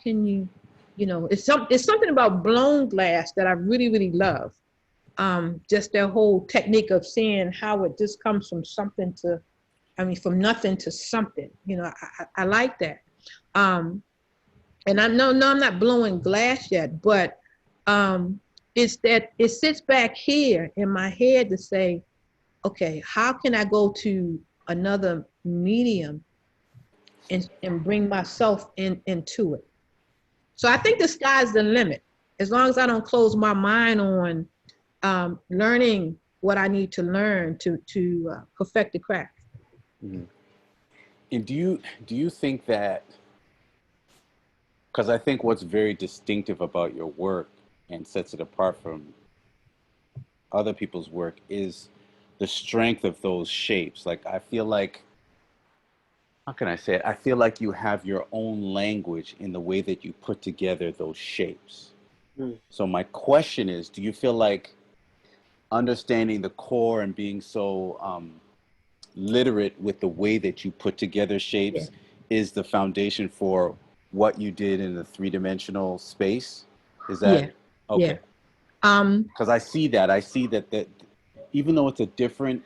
S2: can you, it's something about blown glass that I really, really love. Just their whole technique of seeing how it just comes from from nothing to something, I like that. And I know, no, I'm not blowing glass yet, but it's that it sits back here in my head to say, okay, how can I go to another medium and bring myself into it? So I think the sky's the limit. As long as I don't close my mind on learning what I need to learn to perfect the craft.
S3: Mm-hmm. And do you think that, because I think what's very distinctive about your work and sets it apart from other people's work is the strength of those shapes. Like, I feel like, how can I say it? I feel like you have your own language in the way that you put together those shapes. So my question is, do you feel like understanding the core and being so literate with the way that you put together shapes is the foundation for what you did in the three-dimensional space? Is that okay? Because I see that even though it's a different,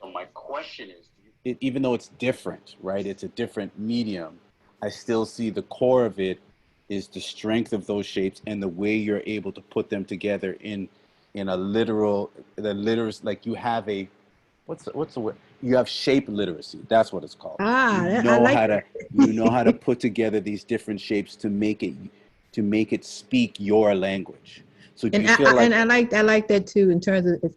S3: so my question is, even though it's different, right? It's a different medium. I still see the core of it is the strength of those shapes and the way you're able to put them together in a literal, like you have a, what's the word? You have shape literacy. That's what it's called.
S2: I like that.
S3: You know how to put together these different shapes to make it speak your language. So do you feel like?
S2: And I like that too, in terms of,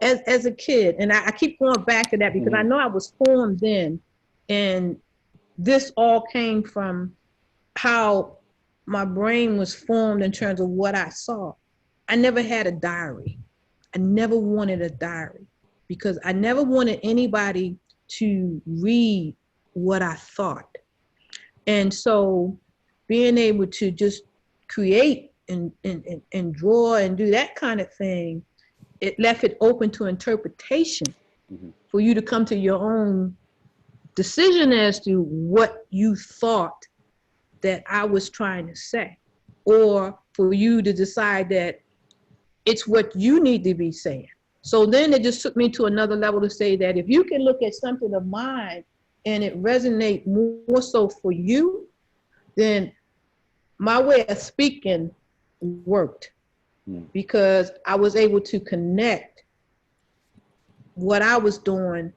S2: as a kid, and I keep going back to that because I know I was formed then, and this all came from how my brain was formed in terms of what I saw. I never had a diary. I never wanted a diary because I never wanted anybody to read what I thought. And so being able to just create and draw and do that kind of thing, it left it open to interpretation for you to come to your own decision as to what you thought that I was trying to say, or for you to decide that it's what you need to be saying. So then it just took me to another level to say that if you can look at something of mine and it resonate more so for you, then my way of speaking worked because I was able to connect what I was doing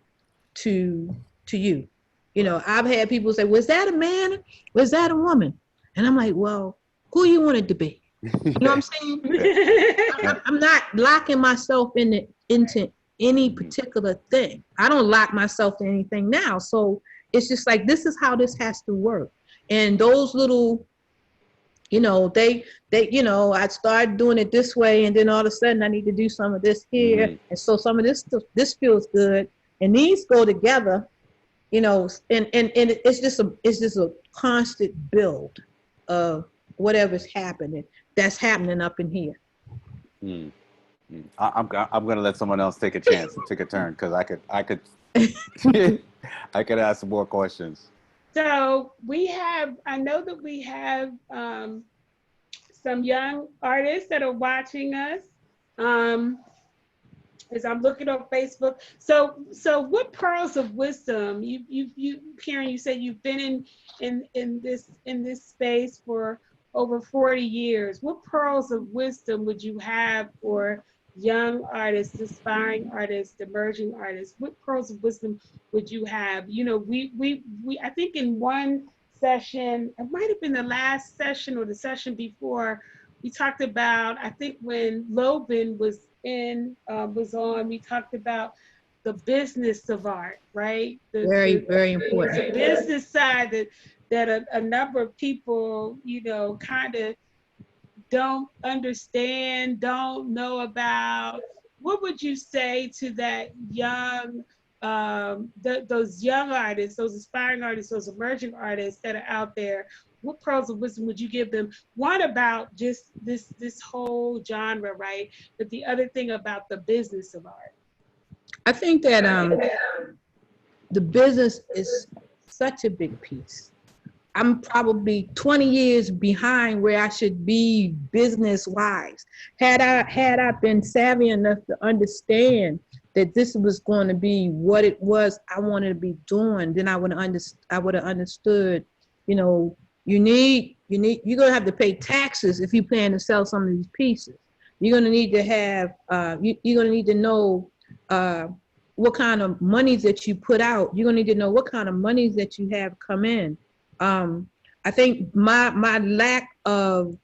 S2: to you. I've had people say, was that a man? Was that a woman? And I'm like, well, who you want it to be? You know what I'm saying? I'm not locking myself into any particular thing. I don't lock myself to anything now. So it's just like, this is how this has to work. And those little, they I started doing it this way, and then all of a sudden I need to do some of this here. And so some of this feels good. And these go together. And it's just a constant build of whatever's happening that's happening up in here.
S3: I'm gonna let someone else take a chance and take a turn because I could I could ask some more questions.
S1: So I know that we have some young artists that are watching us. Um, as I'm looking on Facebook. So what pearls of wisdom Karen, you said you've been in this space for over 40 years. What pearls of wisdom would you have for young artists, aspiring artists, emerging artists? What pearls of wisdom would you have? You know, we I think in one session, it might have been the last session or the session before, we talked about, I think when Loban was on, we talked about the business of art, right?
S2: Very, very
S1: There's a
S2: important.
S1: business side that a number of people, kind of don't understand, don't know about. What would you say to that those young artists, those aspiring artists, those emerging artists that are out there? What pearls of wisdom would you give them? One about just this whole genre, right? But the other thing about the business of art.
S2: I think that the business is such a big piece. I'm probably 20 years behind where I should be business wise. Had I been savvy enough to understand that this was going to be what it was I wanted to be doing, then I would have understood, you know, you're gonna have to pay taxes if you plan to sell some of these pieces. You're gonna need to have you're gonna need to know what kind of monies that you put out. You're gonna need to know what kind of monies that you have come in. I think my lack of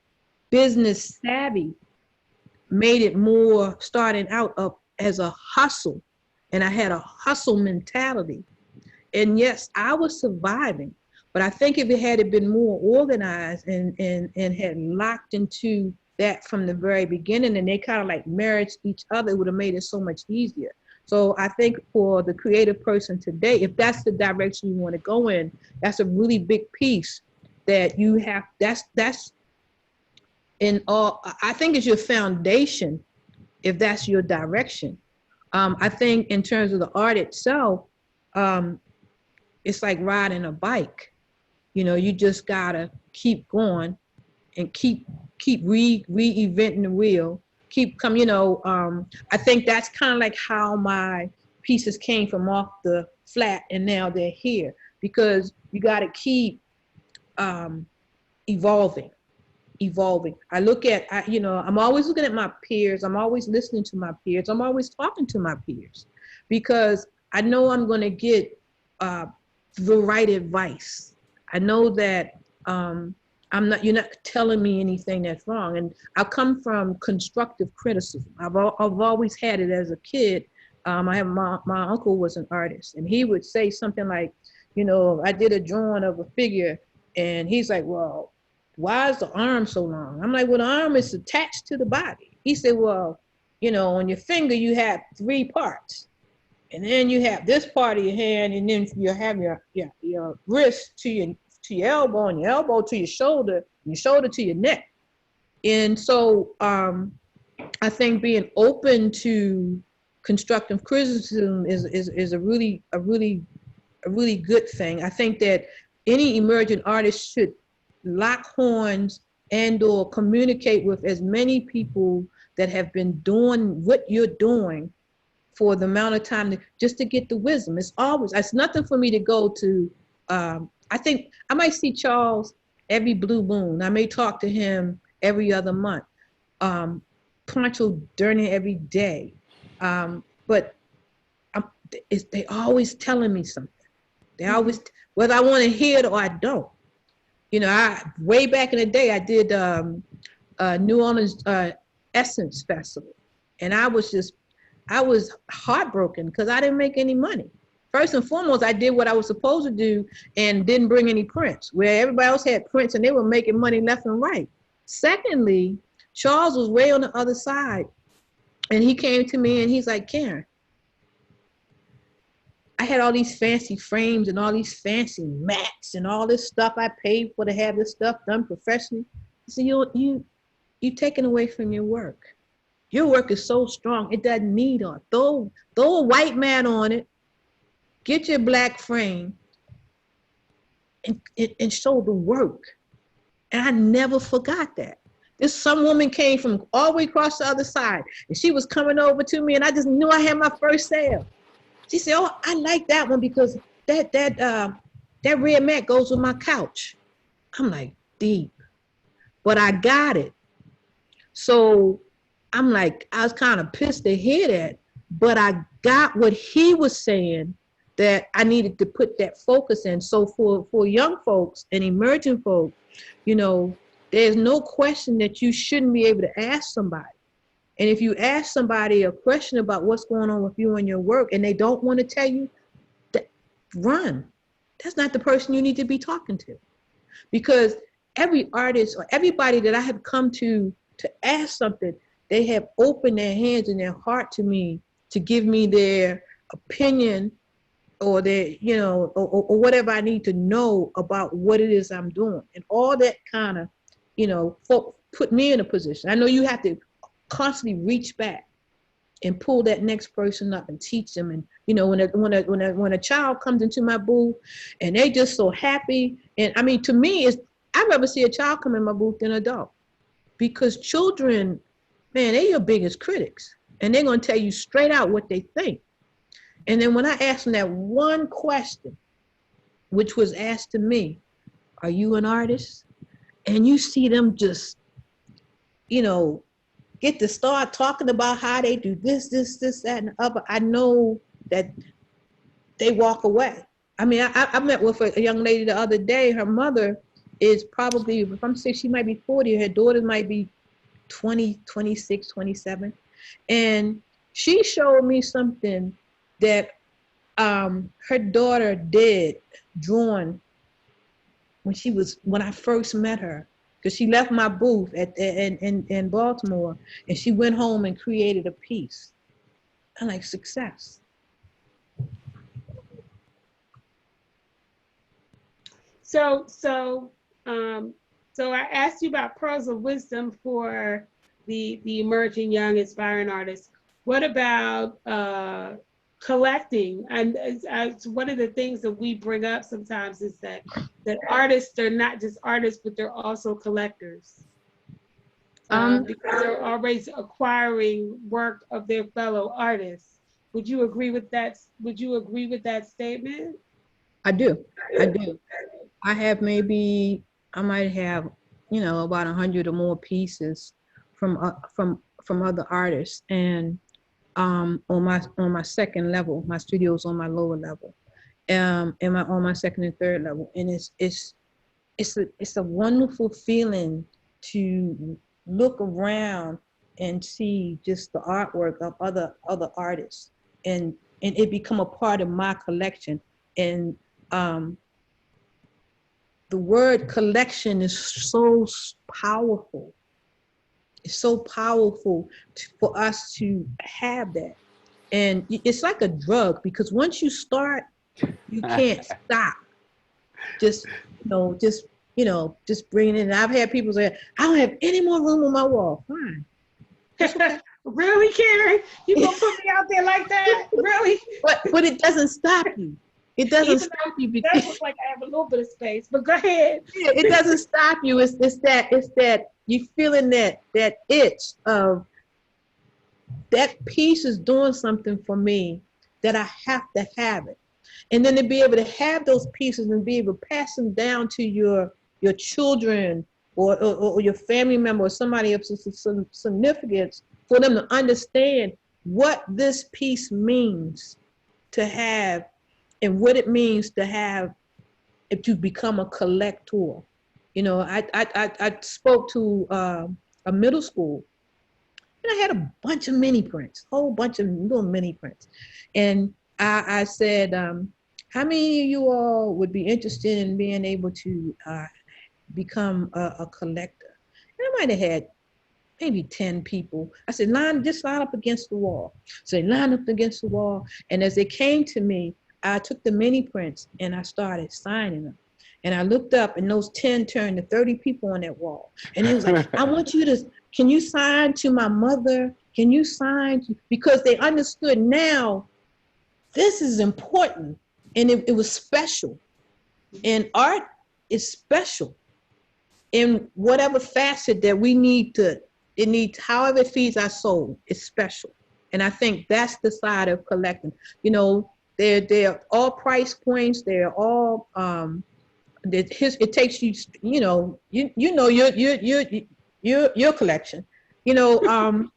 S2: business savvy made it more starting out up as a hustle, and I had a hustle mentality. And yes, I was surviving, but I think if it had been more organized and had locked into that from the very beginning, and they kind of like married each other, it would have made it so much easier. So I think for the creative person today, if that's the direction you want to go in, that's a really big piece that you have. That's in all. I think it's your foundation if that's your direction. I think in terms of the art itself, it's like riding a bike. You know, you just gotta keep going and keep reinventing the wheel. I think that's kind of like how my pieces came from off the flat and now they're here, because you got to keep evolving. I'm always looking at my peers. I'm always listening to my peers. I'm always talking to my peers because I know I'm going to get the right advice. I know that you're not telling me anything that's wrong. And I come from constructive criticism. I've always had it as a kid. My uncle was an artist, and he would say something like, I did a drawing of a figure, and he's like, well, why is the arm so long? I'm like, well, the arm is attached to the body. He said, well, on your finger, you have 3 parts. And then you have this part of your hand, and then you have your wrist to your elbow, and your elbow to your shoulder, and your shoulder to your neck. And so I think being open to constructive criticism is a really good thing. I think that any emerging artist should lock horns and or communicate with as many people that have been doing what you're doing for the amount of time just to get the wisdom. It's nothing for me to go to. I think I might see Charles every blue moon. I may talk to him every other month. Poncho Durning every day. But they always telling me something. They always, whether I want to hear it or I don't. Way back in the day, I did New Orleans Essence Festival. And I was heartbroken because I didn't make any money. First and foremost, I did what I was supposed to do and didn't bring any prints, where everybody else had prints and they were making money left and right. Secondly, Charles was way on the other side. And he came to me and he's like, Karen, I had all these fancy frames and all these fancy mats and all this stuff I paid for to have this stuff done professionally. He said, you taking away from your work. Your work is so strong, it doesn't need on. Throw a white mat on it, get your black frame, and show the work. And I never forgot that. Some woman came from all the way across the other side, and she was coming over to me, and I just knew I had my first sale. She said, "Oh, I like that one because that red mat goes with my couch." I'm like, deep, but I got it. So I'm like, I was kind of pissed to hear that, but I got what he was saying, that I needed to put that focus in. So for young folks and emerging folks, you know, there's no question that you shouldn't be able to ask somebody. And if you ask somebody a question about what's going on with you and your work and they don't want to tell you, run. That's not the person you need to be talking to. Because every artist or everybody that I have come to ask something, they have opened their hands and their heart to me to give me their opinion or their, you know, or whatever I need to know about what it is I'm doing. And all that kind of, you know, put me in a position. I know you have to constantly reach back and pull that next person up and teach them. And, you know, when a child comes into my booth and they just so happy. And I mean, to me, I'd rather see a child come in my booth than an adult, because children, man, they're your biggest critics, and they're going to tell you straight out what they think. And then when I asked them that one question, which was asked to me, "Are you an artist?" And you see them just, you know, get to start talking about how they do this, that, and the other, I know that they walk away. I mean, I met with a young lady the other day. Her mother is probably, if I'm saying, she might be 40, her daughter might be 20, 26, 27. And she showed me something that her daughter did, drawn when I first met her, because she left my booth in Baltimore, and she went home and created a piece. I'm like, success.
S1: So I asked you about pearls of wisdom for the emerging young aspiring artists. What about collecting? And as one of the things that we bring up sometimes is that artists are not just artists, but they're also collectors. Because they're always acquiring work of their fellow artists. Would you agree with that? Would you agree with that statement?
S2: I do. I have I might have, you know, about 100 or more pieces from other artists, and on my second level, my studio's on my lower level, and on my second and third level, and it's a wonderful feeling to look around and see just the artwork of other artists, and it become a part of my collection. And the word collection is so powerful. It's so powerful for us to have that. And it's like a drug, because once you start, you can't stop. Just bringing it in. I've had people say, "I don't have any more room on my wall." Fine.
S1: Really, Karen? You gonna put me out there like that? Really?
S2: But it doesn't stop you. It doesn't stop you, because
S1: it does look like I have a little bit of space, but go ahead.
S2: It doesn't stop you. It's that you feeling that itch of that piece is doing something for me, that I have to have it. And then to be able to have those pieces and be able to pass them down to your children or your family member or somebody else's significance, for them to understand what this piece means to have, and what it means to have, if you become a collector. You know, I spoke to a middle school, and I had a bunch of mini prints, whole bunch of little mini prints. And I said, how many of you all would be interested in being able to become a collector? And I might have had maybe 10 people. I said, just line up against the wall. So they lined up against the wall. And as they came to me, I took the mini prints and I started signing them. And I looked up, and those 10 turned to 30 people on that wall. And he was like, "I want you to, can you sign to my mother Can you sign? Because they understood now this is important. And it was special. And art is special in whatever facet that we need to, it needs, however it feeds our soul, it's special. And I think that's the side of collecting. You know, they're all price points. They're all, it takes you, you know your collection, you know,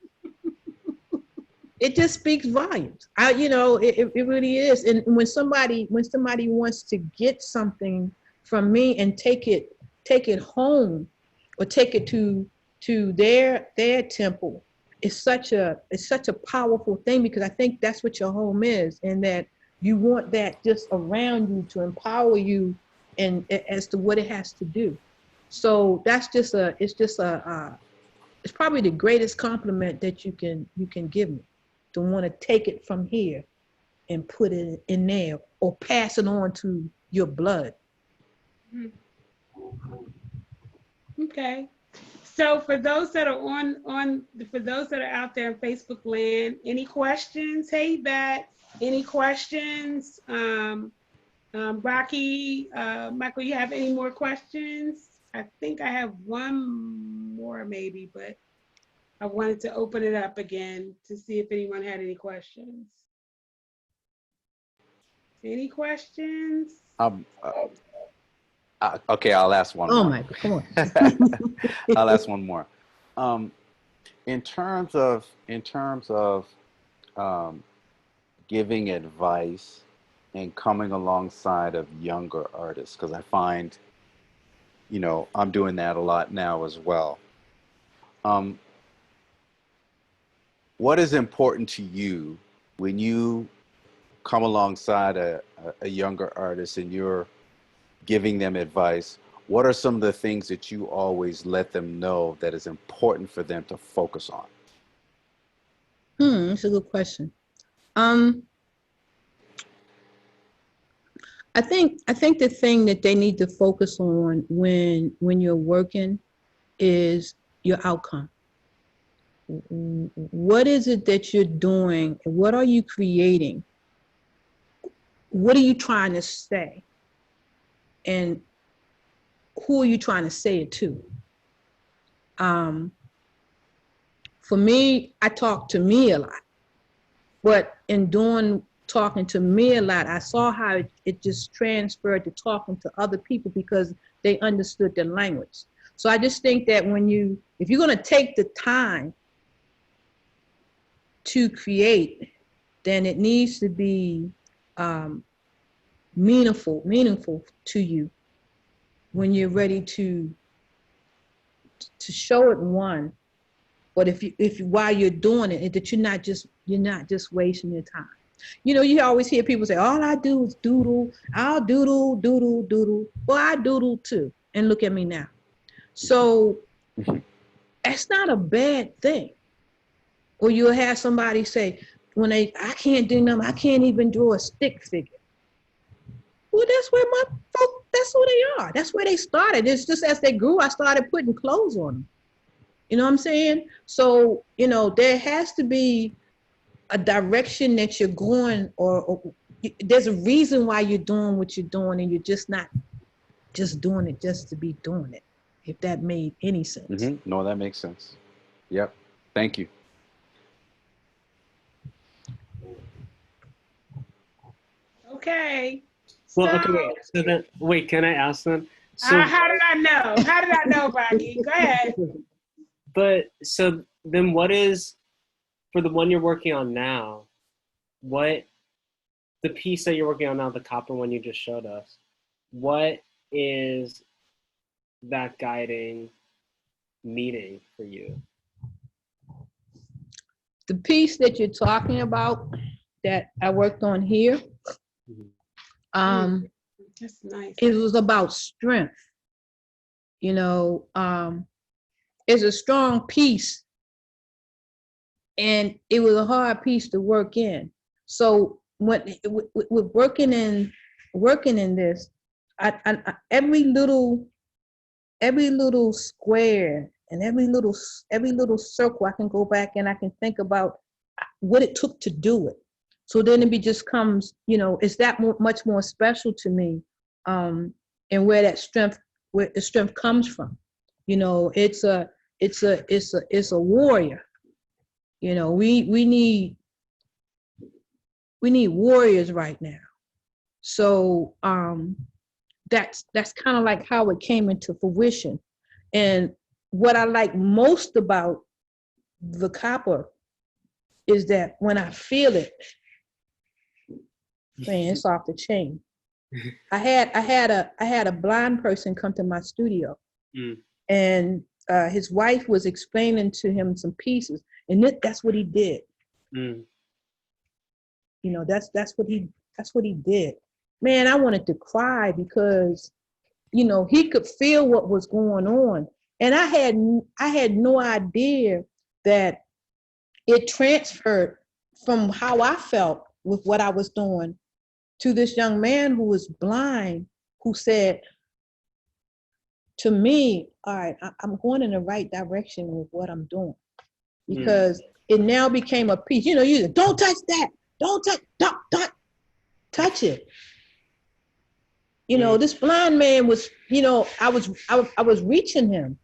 S2: it just speaks volumes. It really is. And when somebody wants to get something from me and take it home or take it to their temple, it's such a powerful thing, because I think that's what your home is, and that you want that just around you to empower you and as to what it has to do. So that's just it's probably the greatest compliment that you can give me, to want to take it from here and put it in there or pass it on to your blood.
S1: Okay. So for those that are for those that are out there in Facebook land, any questions? Hey, Bat, any questions? Rocky, Michael, you have any more questions? I think I have one more maybe, but I wanted to open it up again to see if anyone had any questions. Any questions?
S3: Okay, I'll ask one more.
S2: Oh my God, come on.
S3: I'll ask one more. In terms of giving advice and coming alongside of younger artists, because I find, you know, I'm doing that a lot now as well. What is important to you when you come alongside a younger artist and you're giving them advice? What are some of the things that you always let them know that is important for them to focus on?
S2: That's a good question. I think the thing that they need to focus on when you're working is your outcome. What is it that you're doing? What are you creating? What are you trying to say? And who are you trying to say it to? For me, I talk to me a lot, but in talking to me a lot, I saw how it just transferred to talking to other people because they understood the language. So I just think that if you're going to take the time to create, then it needs to be meaningful to you when you're ready to show it, one. But if while you're doing it, that you're not just wasting your time. You know, you always hear people say, all I do is doodle. I'll doodle. Well, I doodle too. And look at me now. So that's not a bad thing. Or you'll have somebody say, I can't do nothing, I can't even draw a stick figure. Well, that's who they are. That's where they started. It's just as they grew, I started putting clothes on them. You know what I'm saying? So, you know, there has to be a direction that you're going, or there's a reason why you're doing what you're doing, and you're just not just doing it just to be doing it, if that made any sense.
S3: Mm-hmm. No, that makes sense. Yep. Thank you.
S1: Okay.
S4: Well, okay, wait, can I ask them? So,
S1: how did I know, Rocky? Go ahead.
S4: But so then what is, for the one you're working on now, the piece that you're working on now, the copper one you just showed us, what is that guiding meaning for you?
S2: The piece that you're talking about that I worked on here,
S1: that's nice.
S2: It was about strength. You know, it's a strong piece, and it was a hard piece to work in. So with working in this, I every little square And every little circle, I can go back and I can think about what it took to do it. So then just comes, it's that much more special to me, and where the strength comes from. It's a warrior. We need warriors right now. So that's kind of like how it came into fruition. And what I like most about the copper is that when I feel it, man, it's off the chain. I had a blind person come to my studio, and his wife was explaining to him some pieces, and that's what he did. That's what he did. Man, I wanted to cry because, he could feel what was going on, and I had no idea that it transferred from how I felt with what I was doing to this young man who was blind, who said to me, all right, I'm going in the right direction with what I'm doing, because it now became a piece. You don't touch that. Don't touch it. This blind man was, I was reaching him,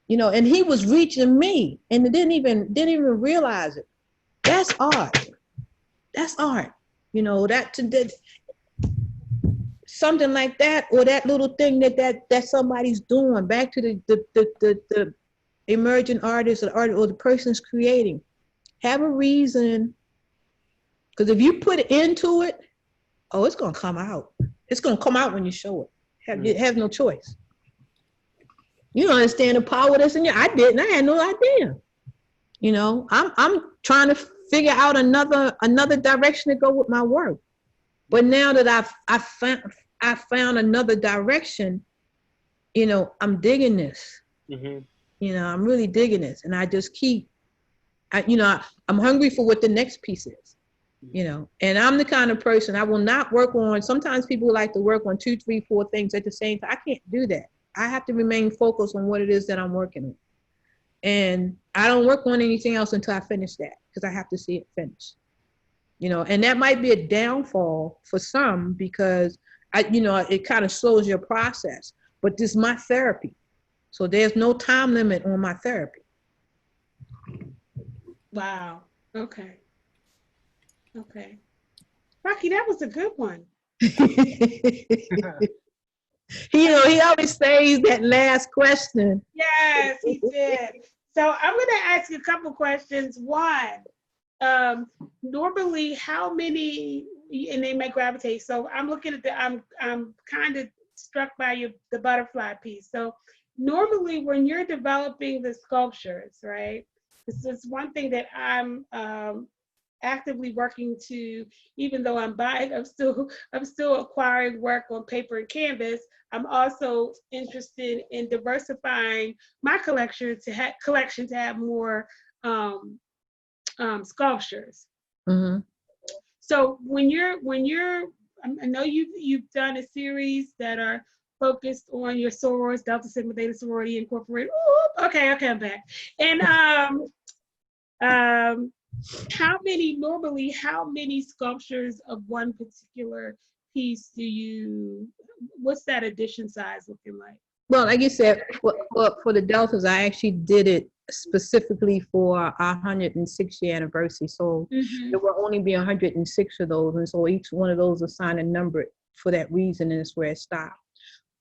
S2: and he was reaching me, and didn't even realize it. That's art. That's art. That something like that, or that little thing that somebody's doing. Back to the emerging artist or the person's creating. Have a reason, because if you put it into it, it's gonna come out. It's gonna come out when you show it. You have no choice. You don't understand the power that's in you. I didn't. I had no idea. I'm trying to figure out another direction to go with my work. But now that I found another direction, I'm digging this. I'm really digging this, and I just keep. I'm hungry for what the next piece is. And I'm the kind of person, I will not work on. Sometimes people like to work on 2, 3, 4 things at the same time. I can't do that. I have to remain focused on what it is that I'm working on. And I don't work on anything else until I finish that, because I have to see it finished. And that might be a downfall for some, because it kind of slows your process. But this is my therapy. So there's no time limit on my therapy.
S1: Wow. Okay. Rocky, that was a good one.
S2: He always says that last question.
S1: Yes, he did. So I'm going to ask you a couple questions. One, normally how many, and they may gravitate. So I'm looking at I'm kind of struck by the butterfly piece. So normally when you're developing the sculptures, right? This is one thing that I'm actively working to, even though I'm still acquiring work on paper and canvas. I'm also interested in diversifying my collection to have more sculptures.
S2: Mm-hmm.
S1: So when you're, I know you've done a series that are focused on your sorors, Delta Sigma Theta Sorority Incorporated. Ooh, okay, I'm back. And how many sculptures of one particular piece what's that edition size looking like?
S2: Well, like you said, for the Deltas, I actually did it specifically for our 106th year anniversary. So there will only be 106 of those. And so each one of those assigned a number for that reason, and it's where it stopped.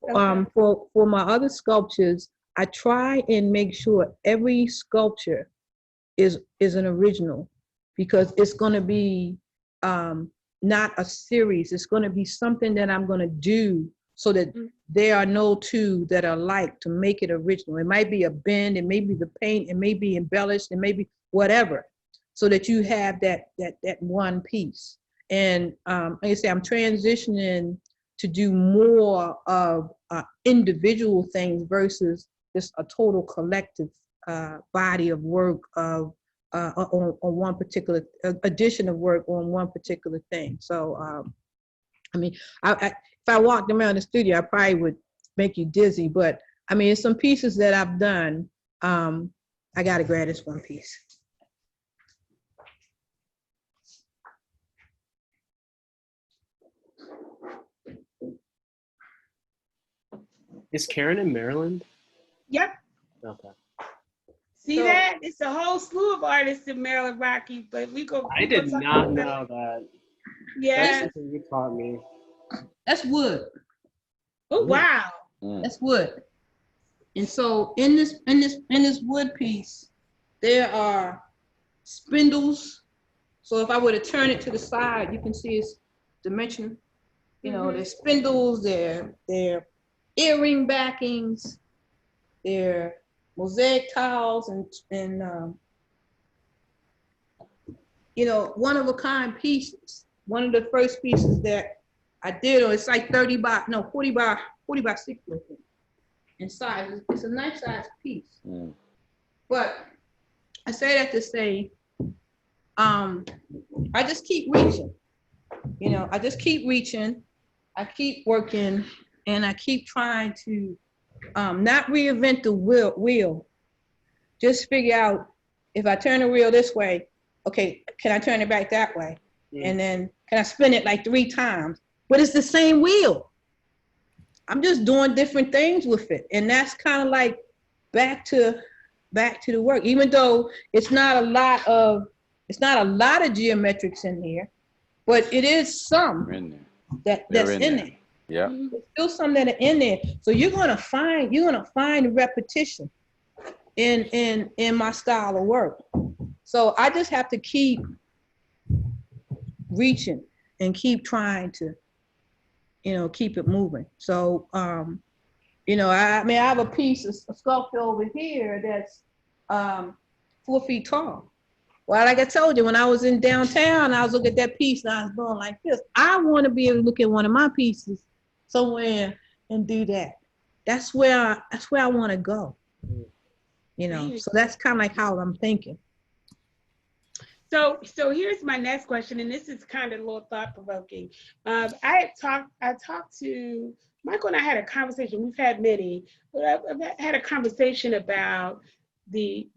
S2: Okay. For my other sculptures, I try and make sure every sculpture is an original, because it's going to be not a series. It's going to be something that I'm going to do so that there are no two that are alike, to make it original. It might be a bend, it may be the paint, it may be embellished, it may be whatever, so that you have that one piece. And like I say, I'm transitioning to do more of individual things versus just a total collective body of work on one particular edition of work on one particular thing. So, I mean, if I walked around the studio, I probably would make you dizzy, but I mean, it's some pieces that I've done I gotta grab this one piece.
S4: Is Karen in Maryland?
S1: Yep.
S4: Okay.
S1: See that? It's a whole slew of artists in Maryland, Rocky, but
S4: I did not know that.
S1: Yeah.
S4: That's something you taught me.
S2: That's wood.
S1: Oh, wow.
S2: That's wood. And so in this wood piece, there are spindles. So if I were to turn it to the side, you can see its dimension. You know, there's spindles, there earring backings, there mosaic tiles, and you know, one of a kind pieces. One of the first pieces that I did, or it's like 40 by 60 in size. It's a nice size piece. But I say that to say, I just keep reaching. You know, I just keep reaching. I keep working, and I keep trying to not reinvent the wheel. Just figure out, if I turn the wheel this way, okay, can I turn it back that way? And then can I spin it like 3 times? But it's the same wheel. I'm just doing different things with it. And that's kind of like back to the work, even though it's not a lot of geometrics in here, but it is some that's in there.
S3: Yeah.
S2: There's still some that are in there. So you're gonna find repetition in my style of work. So I just have to keep reaching and keep trying to, you know, keep it moving. So you know, I mean, I have a piece of sculpture over here that's 4 feet tall. Well, like I told you, when I was in downtown, I was looking at that piece and I was going like this. I want to be able to look at one of my pieces somewhere and do that. That's where I want to go. You know, so that's kind of like how I'm thinking.
S1: So here's my next question, and this is kind of a little thought provoking. I talked to Michael, and I had a conversation. We've had many, but I've had a conversation about the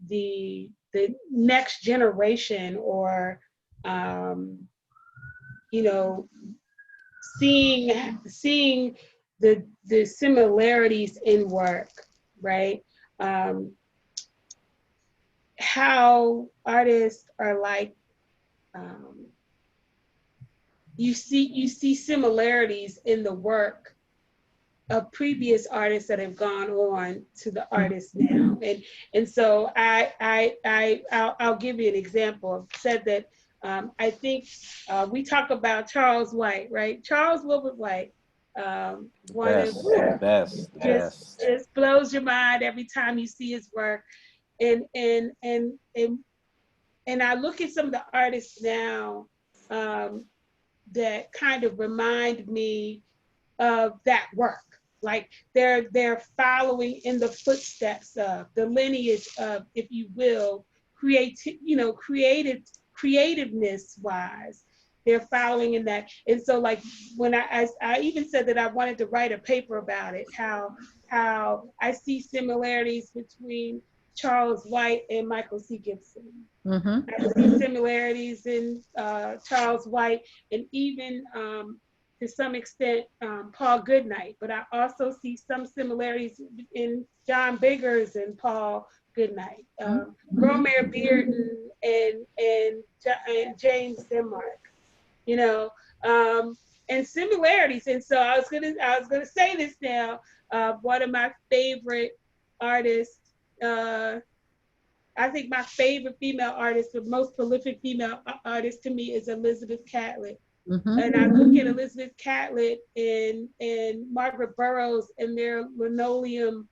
S1: next generation, or you know, seeing the similarities in work, right? How artists are like, you see similarities in the work of previous artists that have gone on to the artists now, and so I'll give you an example. I've said that I think we talk about Charles White, right? Charles Wilbur White, one of the
S3: best.
S1: Just blows your mind every time you see his work. And I look at some of the artists now that kind of remind me of that work. Like they're following in the footsteps of the lineage of, if you will, creativeness wise. They're following in that. And so like when I even said that I wanted to write a paper about it, how I see similarities between Charles White and Michael C. Gibson. I see similarities in Charles White, and even to some extent Paul Goodnight, but I also see some similarities in John Biggers and Paul Goodnight, Romare Bearden and James Denmark, you know, and similarities. And so I was gonna say this now. One of my favorite artists, I think my favorite female artist, the most prolific female artist to me, is Elizabeth Catlett. And I look at Elizabeth Catlett and Margaret Burroughs and their linoleum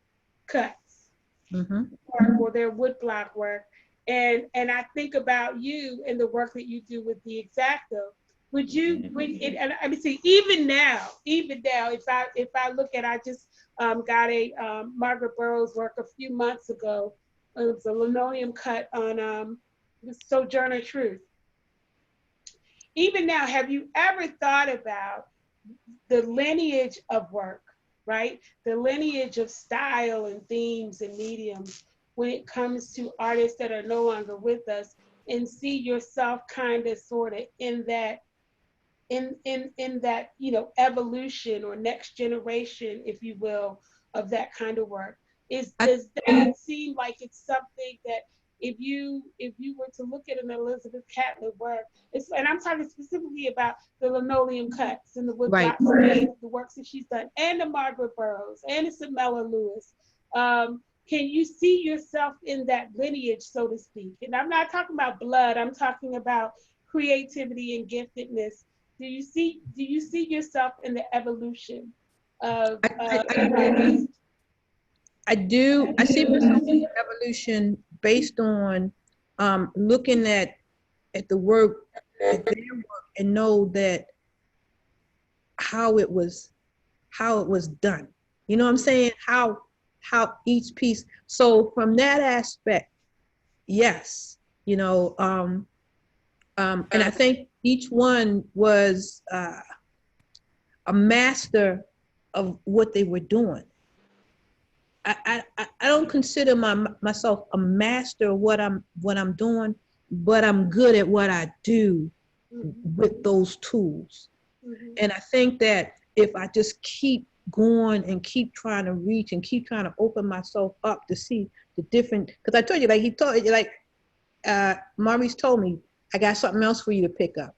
S1: cuts, or their woodblock work. And I think about you and the work that you do with the X-Acto. Would you, and I mean, see, even now, if I look at, I just got a Margaret Burroughs work a few months ago. It was a linoleum cut on Sojourner Truth. Even now, have you ever thought about the lineage of work, right? The lineage of style and themes and mediums. when it comes to artists that are no longer with us, and see yourself kind of sort of in that you know, evolution or next generation, if you will, of that kind of work? Does that seem like it's something that if you were to look at an Elizabeth Catlett work, and I'm talking specifically about the linoleum cuts and the
S2: Right.
S1: woodblocks, the works that she's done, and the Margaret Burroughs and the Samela Lewis, can you see yourself in that lineage, so to speak? And I'm not talking about blood, I'm talking about creativity and giftedness. Do you see yourself in the evolution of
S2: I do. I see myself in the evolution based on looking at the work, at their work, and know that how it was done. You know what I'm saying? How each piece. So from that aspect, yes. You know, and I think each one was a master of what they were doing. I don't consider myself a master of what I'm doing, but I'm good at what I do with those tools. And I think that if I just keep going and keep trying to reach and keep trying to open myself up to see the different, because I told you, like he told you, like Maurice told me, I got something else for you to pick up,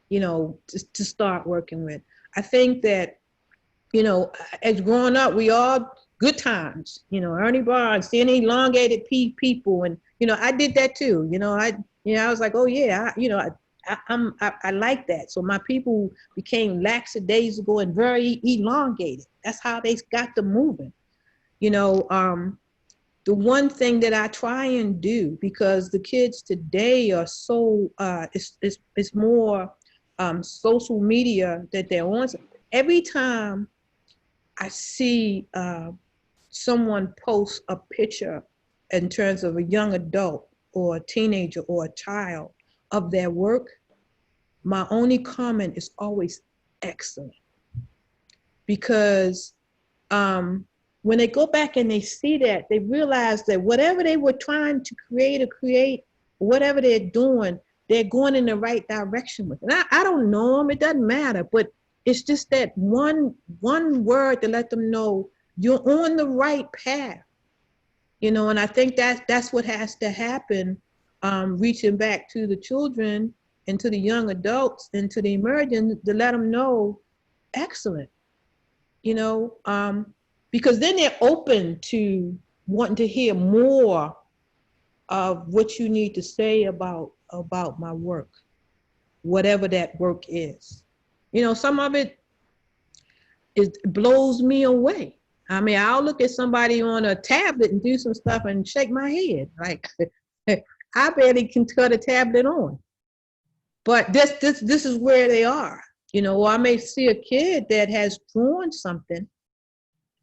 S2: you know, to start working with. I think that, you know, as growing up, we all good times, you know, Ernie Barnes, seeing elongated people, and you know, I did that too. You know, I was like, oh yeah, I like that. So my people became lackadaisical and very elongated. That's how they got them moving. You know, the one thing that I try and do, because the kids today are so it's more social media that they're on. Every time I see someone post a picture in terms of a young adult or a teenager or a child of their work, my only comment is always excellent. Because when they go back and they see that, they realize that whatever they were trying to create, whatever they're doing, they're going in the right direction with it. And I don't know them, it doesn't matter, but it's just that one word to let them know you're on the right path, you know. And I think that's what has to happen, reaching back to the children and to the young adults and to the emerging, to let them know, excellent, you know, because then they're open to wanting to hear more of what you need to say about my work, whatever that work is. You know, some of it blows me away. I mean, I'll look at somebody on a tablet and do some stuff and shake my head. Like, I barely can cut a tablet on. But this is where they are. You know, or I may see a kid that has drawn something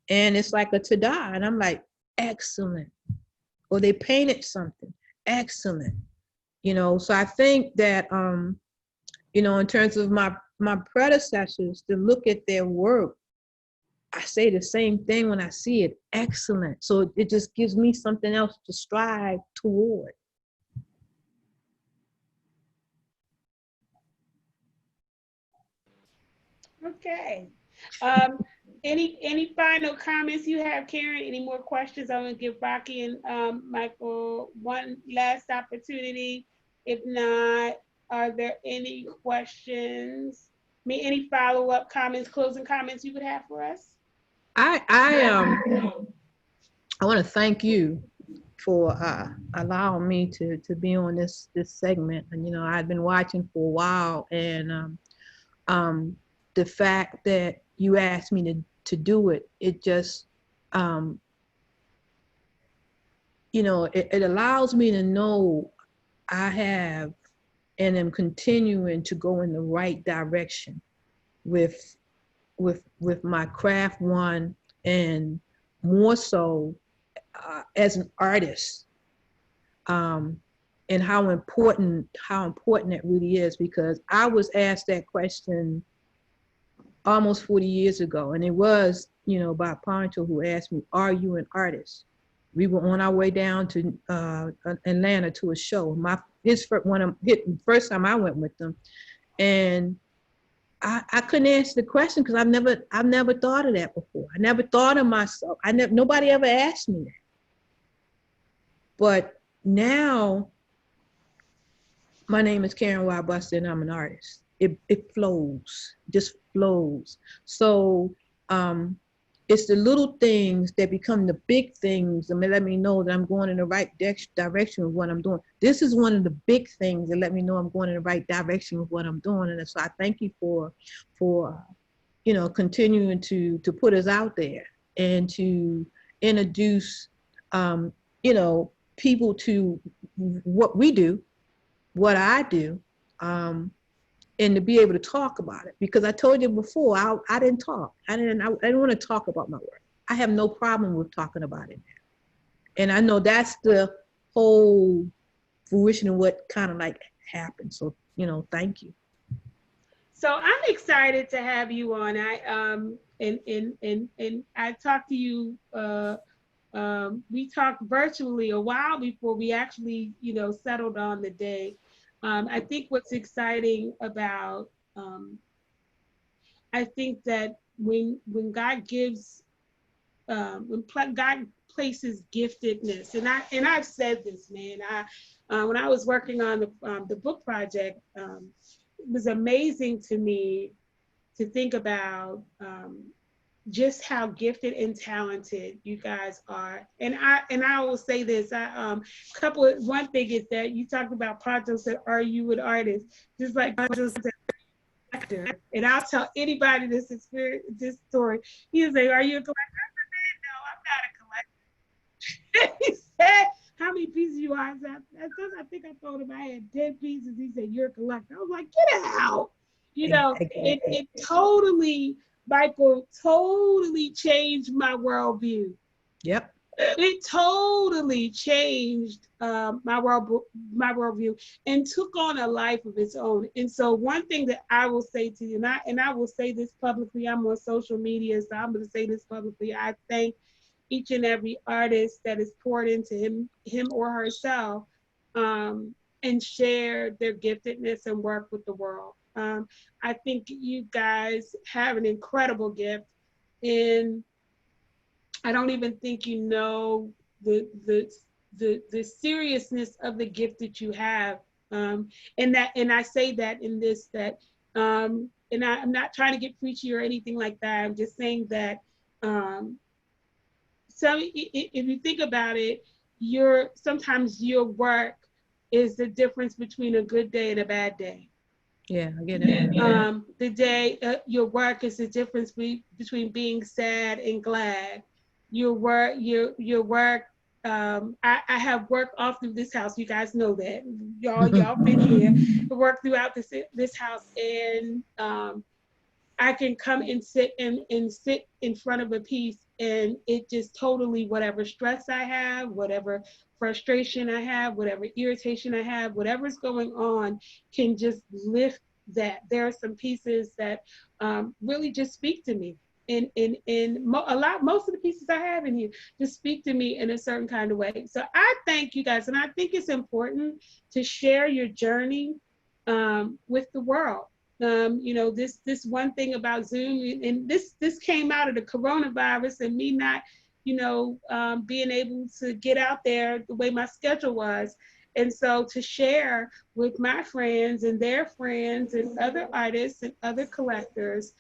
S2: and it's like a ta-da, and I'm like, excellent. Or they painted something, excellent. You know, so I think that, you know, in terms of my predecessors, to look at their work, I say the same thing when I see it, excellent. So it just gives me something else to strive toward.
S1: Okay. Any final comments you have, Karen? Any more questions? I'm gonna give Rocky and Michael one last opportunity. If not, are there any questions? Any follow-up comments, closing comments you would have for us?
S2: I want to thank you for allowing me to be on this segment. And you know, I've been watching for a while, and the fact that you asked me to do it, it just you know, it allows me to know I have and am continuing to go in the right direction with my craft one, and more so as an artist, and how important it really is. Because I was asked that question almost 40 years ago, and it was, you know, by Poncho, who asked me, are you an artist? We were on our way down to Atlanta to a show. First time I went with them, and I couldn't answer the question because I've never thought of that before. I never thought of myself. Nobody ever asked me that. But now, my name is Karen Y. Buster, and I'm an artist. It flows, just flows. So it's the little things that become the big things that let me know that I'm going in the right direction with what I'm doing. This is one of the big things that let me know I'm going in the right direction with what I'm doing. And so I thank you for continuing to put us out there and to introduce, people to what we do, what I do, and to be able to talk about it. Because I told you before, I didn't talk. I didn't want to talk about my work. I have no problem with talking about it now. And I know that's the whole fruition of what kind of like happened. So, thank you.
S1: So I'm excited to have you on. And I talked to you, we talked virtually a while before we actually, settled on the day. I think what's exciting about, I think that when God gives, God places giftedness, and I've said this, man. When I was working on the book project, it was amazing to me to think about just how gifted and talented you guys are. And I will say this, one thing is that you talked about Pancho said, are you an artist? Just like Pancho said, collector. And I'll tell anybody this story. He'll say, are you a collector? I said, no, I'm not a collector. He said, how many pieces you are? I think I told him I had 10 pieces. He said, you're a collector. I was like, get out. It totally, Michael, totally changed my worldview.
S2: Yep.
S1: It totally changed my worldview and took on a life of its own. And so one thing that I will say to you, and I will say this publicly, I'm on social media, so I'm going to say this publicly. I thank each and every artist that is poured into him or herself and share their giftedness and work with the world. I think you guys have an incredible gift, and I don't even think you know the seriousness of the gift that you have. And I say that in this, that and I'm not trying to get preachy or anything like that. I'm just saying that so if you think about it, sometimes your work is the difference between a good day and a bad day.
S2: Yeah, I get it.
S1: The day your work is the difference between being sad and glad. Your work. I have worked all through this house. You guys know that. Y'all been here. I work throughout this house, and I can come and sit in front of a piece, and it just totally, whatever stress I have, whatever frustration I have, whatever irritation I have, whatever's going on, can just lift that. There are some pieces that really just speak to me. And most of the pieces I have in here just speak to me in a certain kind of way. So I thank you guys, and I think it's important to share your journey with the world. This one thing about Zoom, and this came out of the coronavirus and me not, being able to get out there the way my schedule was. And so to share with my friends and their friends and other artists and other collectors,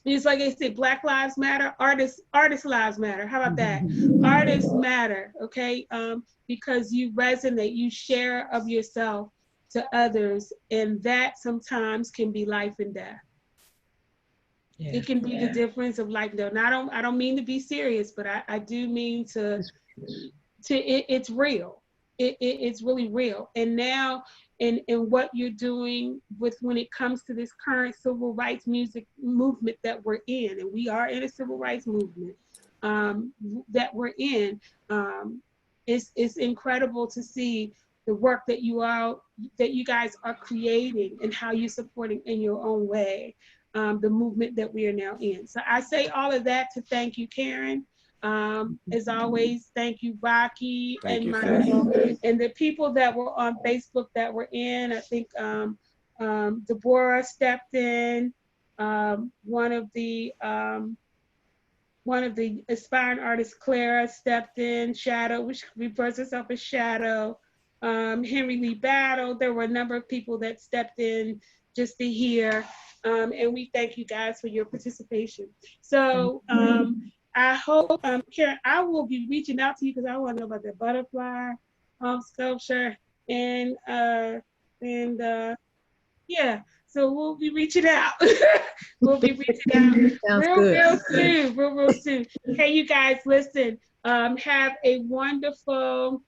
S1: it's like I said, Black Lives Matter, artist lives matter. How about that? Artists matter, okay? Because you resonate, you share of yourself to others, and that sometimes can be life and death. Yeah. It can be the difference of life and death. And I don't mean to be serious, but I do mean it's real. It's really real. And now in what you're doing when it comes to this current civil rights movement that we're in, and we are in a civil rights movement that we're in, it's incredible to see the work that you guys are creating and how you're supporting in your own way the movement that we are now in. So I say all of that to thank you, Karen. As always, thank you, Rocky
S3: Thank
S1: and
S3: you,
S1: Michael,
S3: sis.
S1: and the people that were on Facebook that were in. I think Deborah stepped in. One of the aspiring artists, Clara, stepped in. Shadow, which refers herself as Shadow. Henry Lee Battle. There were a number of people that stepped in just to hear. And we thank you guys for your participation. So I hope, Karen, I will be reaching out to you because I want to know about the butterfly sculpture. And yeah, so we'll be reaching out. We'll be reaching out
S2: Sounds good.
S1: real soon. Hey, you guys, listen. Have a wonderful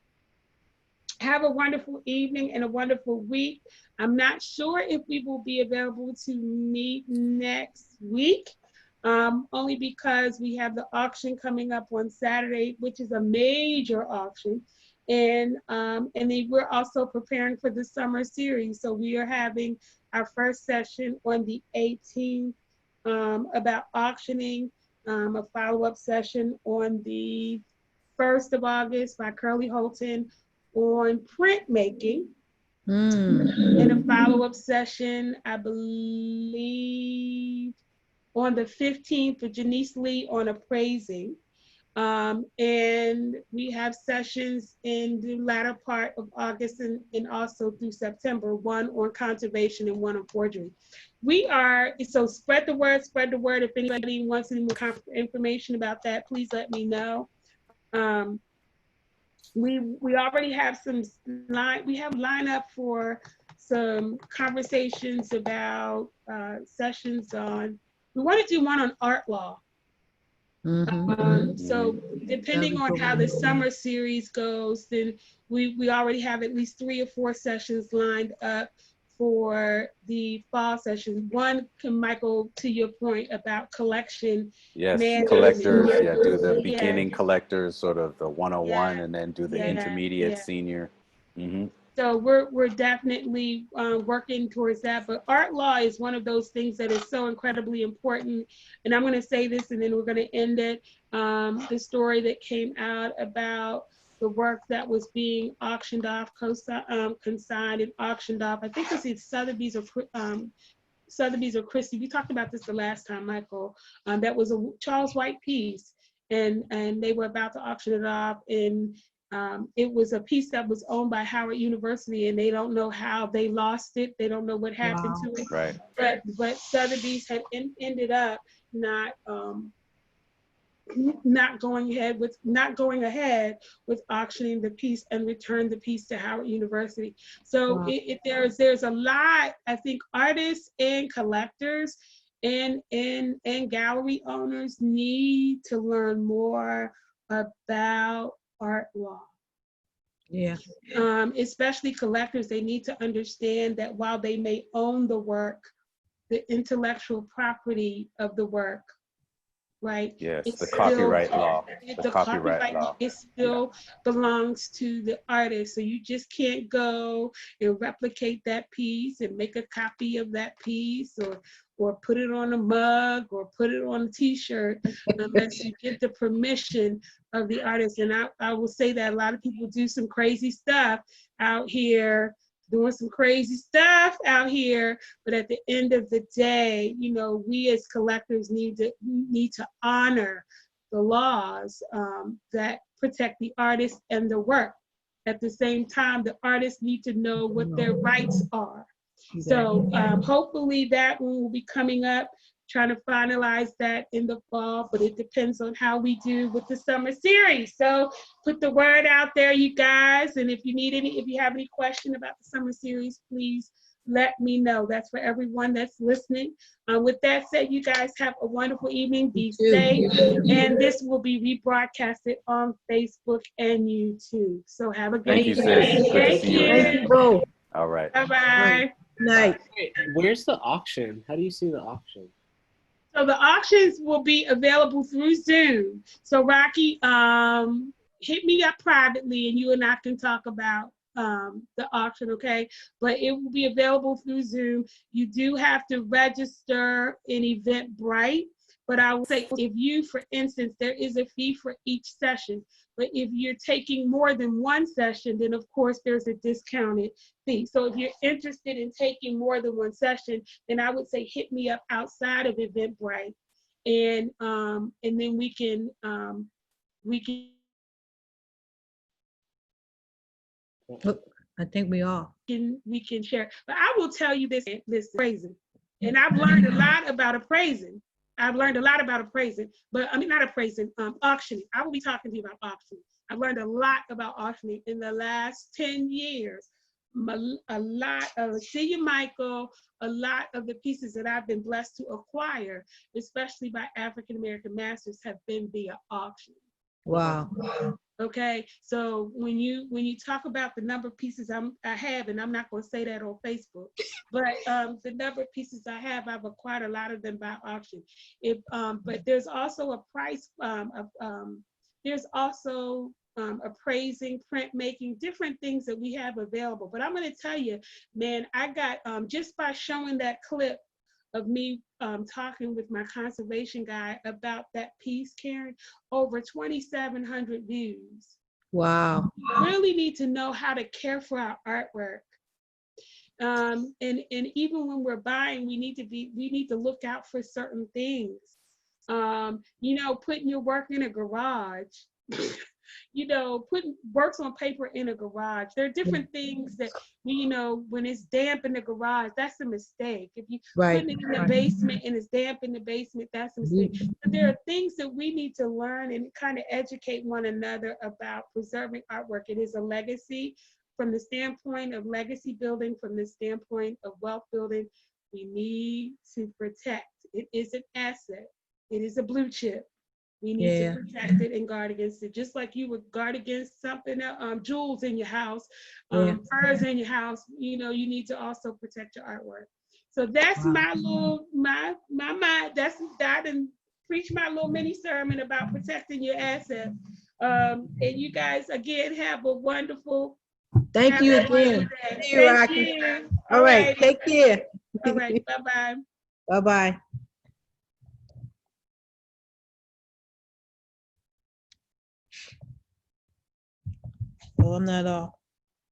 S1: evening and a wonderful week. I'm not sure if we will be available to meet next week, only because we have the auction coming up on Saturday, which is a major auction. And then we're also preparing for the summer series. So we are having our first session on the 18th about auctioning, a follow-up session on the 1st of August by Curly Holton on printmaking, and a follow-up session, I believe, on the 15th for Janice Lee on appraising. And we have sessions in the latter part of August and also through September, one on conservation and one on forgery. So spread the word. If anybody wants any more information about that, please let me know. We already have we have lined up for some conversations about sessions on, we want to do one on art law. So depending on how the summer series goes, then we already have at least 3 or 4 sessions lined up for the fall session. One, Michael, to your point about collection.
S3: Yes, collectors. Yeah, do the beginning collectors, sort of the 101, and then do the intermediate senior.
S1: So we're definitely working towards that. But art law is one of those things that is so incredibly important. And I'm going to say this, and then we're going to end it. The story that came out about the work that was being auctioned off, consigned and auctioned off. I think it's either Sotheby's or Christie. We talked about this the last time, Michael. That was a Charles White piece, and they were about to auction it off. And it was a piece that was owned by Howard University, and they don't know how they lost it. They don't know what happened to it.
S3: Right.
S1: But Sotheby's had ended up not going ahead with auctioning the piece and returned the piece to Howard University. So there's a lot. I think artists and collectors and gallery owners need to learn more about art law.
S2: Yeah.
S1: Especially collectors, they need to understand that while they may own the work, the intellectual property of the work, right?
S3: Yes,
S1: it's
S3: the copyright law.
S1: The copyright law, it still belongs to the artist. So you just can't go and replicate that piece and make a copy of that piece or put it on a mug or put it on a t-shirt unless you get the permission of the artist. And I will say that a lot of people do some crazy stuff out here, doing some crazy stuff out here, but at the end of the day, you know, we as collectors need to honor the laws that protect the artist and the work. At the same time, the artists need to know what their rights are. So hopefully that one will be coming up, trying to finalize that in the fall, but it depends on how we do with the summer series. So put the word out there, you guys. And if you have any question about the summer series, please let me know. That's for everyone that's listening. With that said, you guys have a wonderful evening. Be safe. And this will be rebroadcasted on Facebook and YouTube. So have a great evening.
S3: Thank you, sis. Good to see you again.
S2: Thank you both.
S3: All right.
S1: Bye-bye.
S2: Night.
S4: Wait, where's the auction? How do you see the auction?
S1: So the auctions will be available through Zoom. So Rocky, hit me up privately and you and I can talk about the auction, okay? But it will be available through Zoom. You do have to register in Eventbrite But I would say if you, for instance, there is a fee for each session, but if you're taking more than one session, then of course there's a discounted fee. So if you're interested in taking more than one session, then I would say hit me up outside of Eventbrite, and then we can
S2: I think we are.
S1: we can share. But I will tell you this appraising, and I've learned a lot about appraising. But I mean not appraising, auctioning. I will be talking to you about auctioning. I've learned a lot about auctioning in the last 10 years. A lot of, see you, Michael, a lot of the pieces that I've been blessed to acquire, especially by African American masters, have been via auction.
S2: Wow.
S1: Okay, so when you talk about the number of pieces I have, and I'm not going to say that on Facebook, but the number of pieces I have, I've acquired a lot of them by auction. But there's also a price. There's also appraising, printmaking, different things that we have available. But I'm going to tell you, man, I got just by showing that clip of me talking with my conservation guy about that piece, Karen, over 2,700 views.
S2: Wow.
S1: We really need to know how to care for our artwork. And even when we're buying, we need to look out for certain things. You know, putting your work in a garage. You know, putting works on paper in a garage. There are different things that you know, when it's damp in the garage, that's a mistake. If you put it in the basement and it's damp in the basement, that's a mistake. But there are things that we need to learn and kind of educate one another about preserving artwork. It is a legacy. From the standpoint of legacy building, from the standpoint of wealth building, we need to protect. It is an asset. It is a blue chip. We need to protect it and guard against it, just like you would guard against something, jewels in your house, furs in your house. You know, you need to also protect your artwork. So that's my little, my mind. That's that, and preach my little mini sermon about protecting your asset. And you guys again have a wonderful.
S2: Thank you again.
S1: See you, Rocky.
S2: All right, take care.
S1: All right, bye-bye.
S2: Bye-bye. Oh, I'm not off.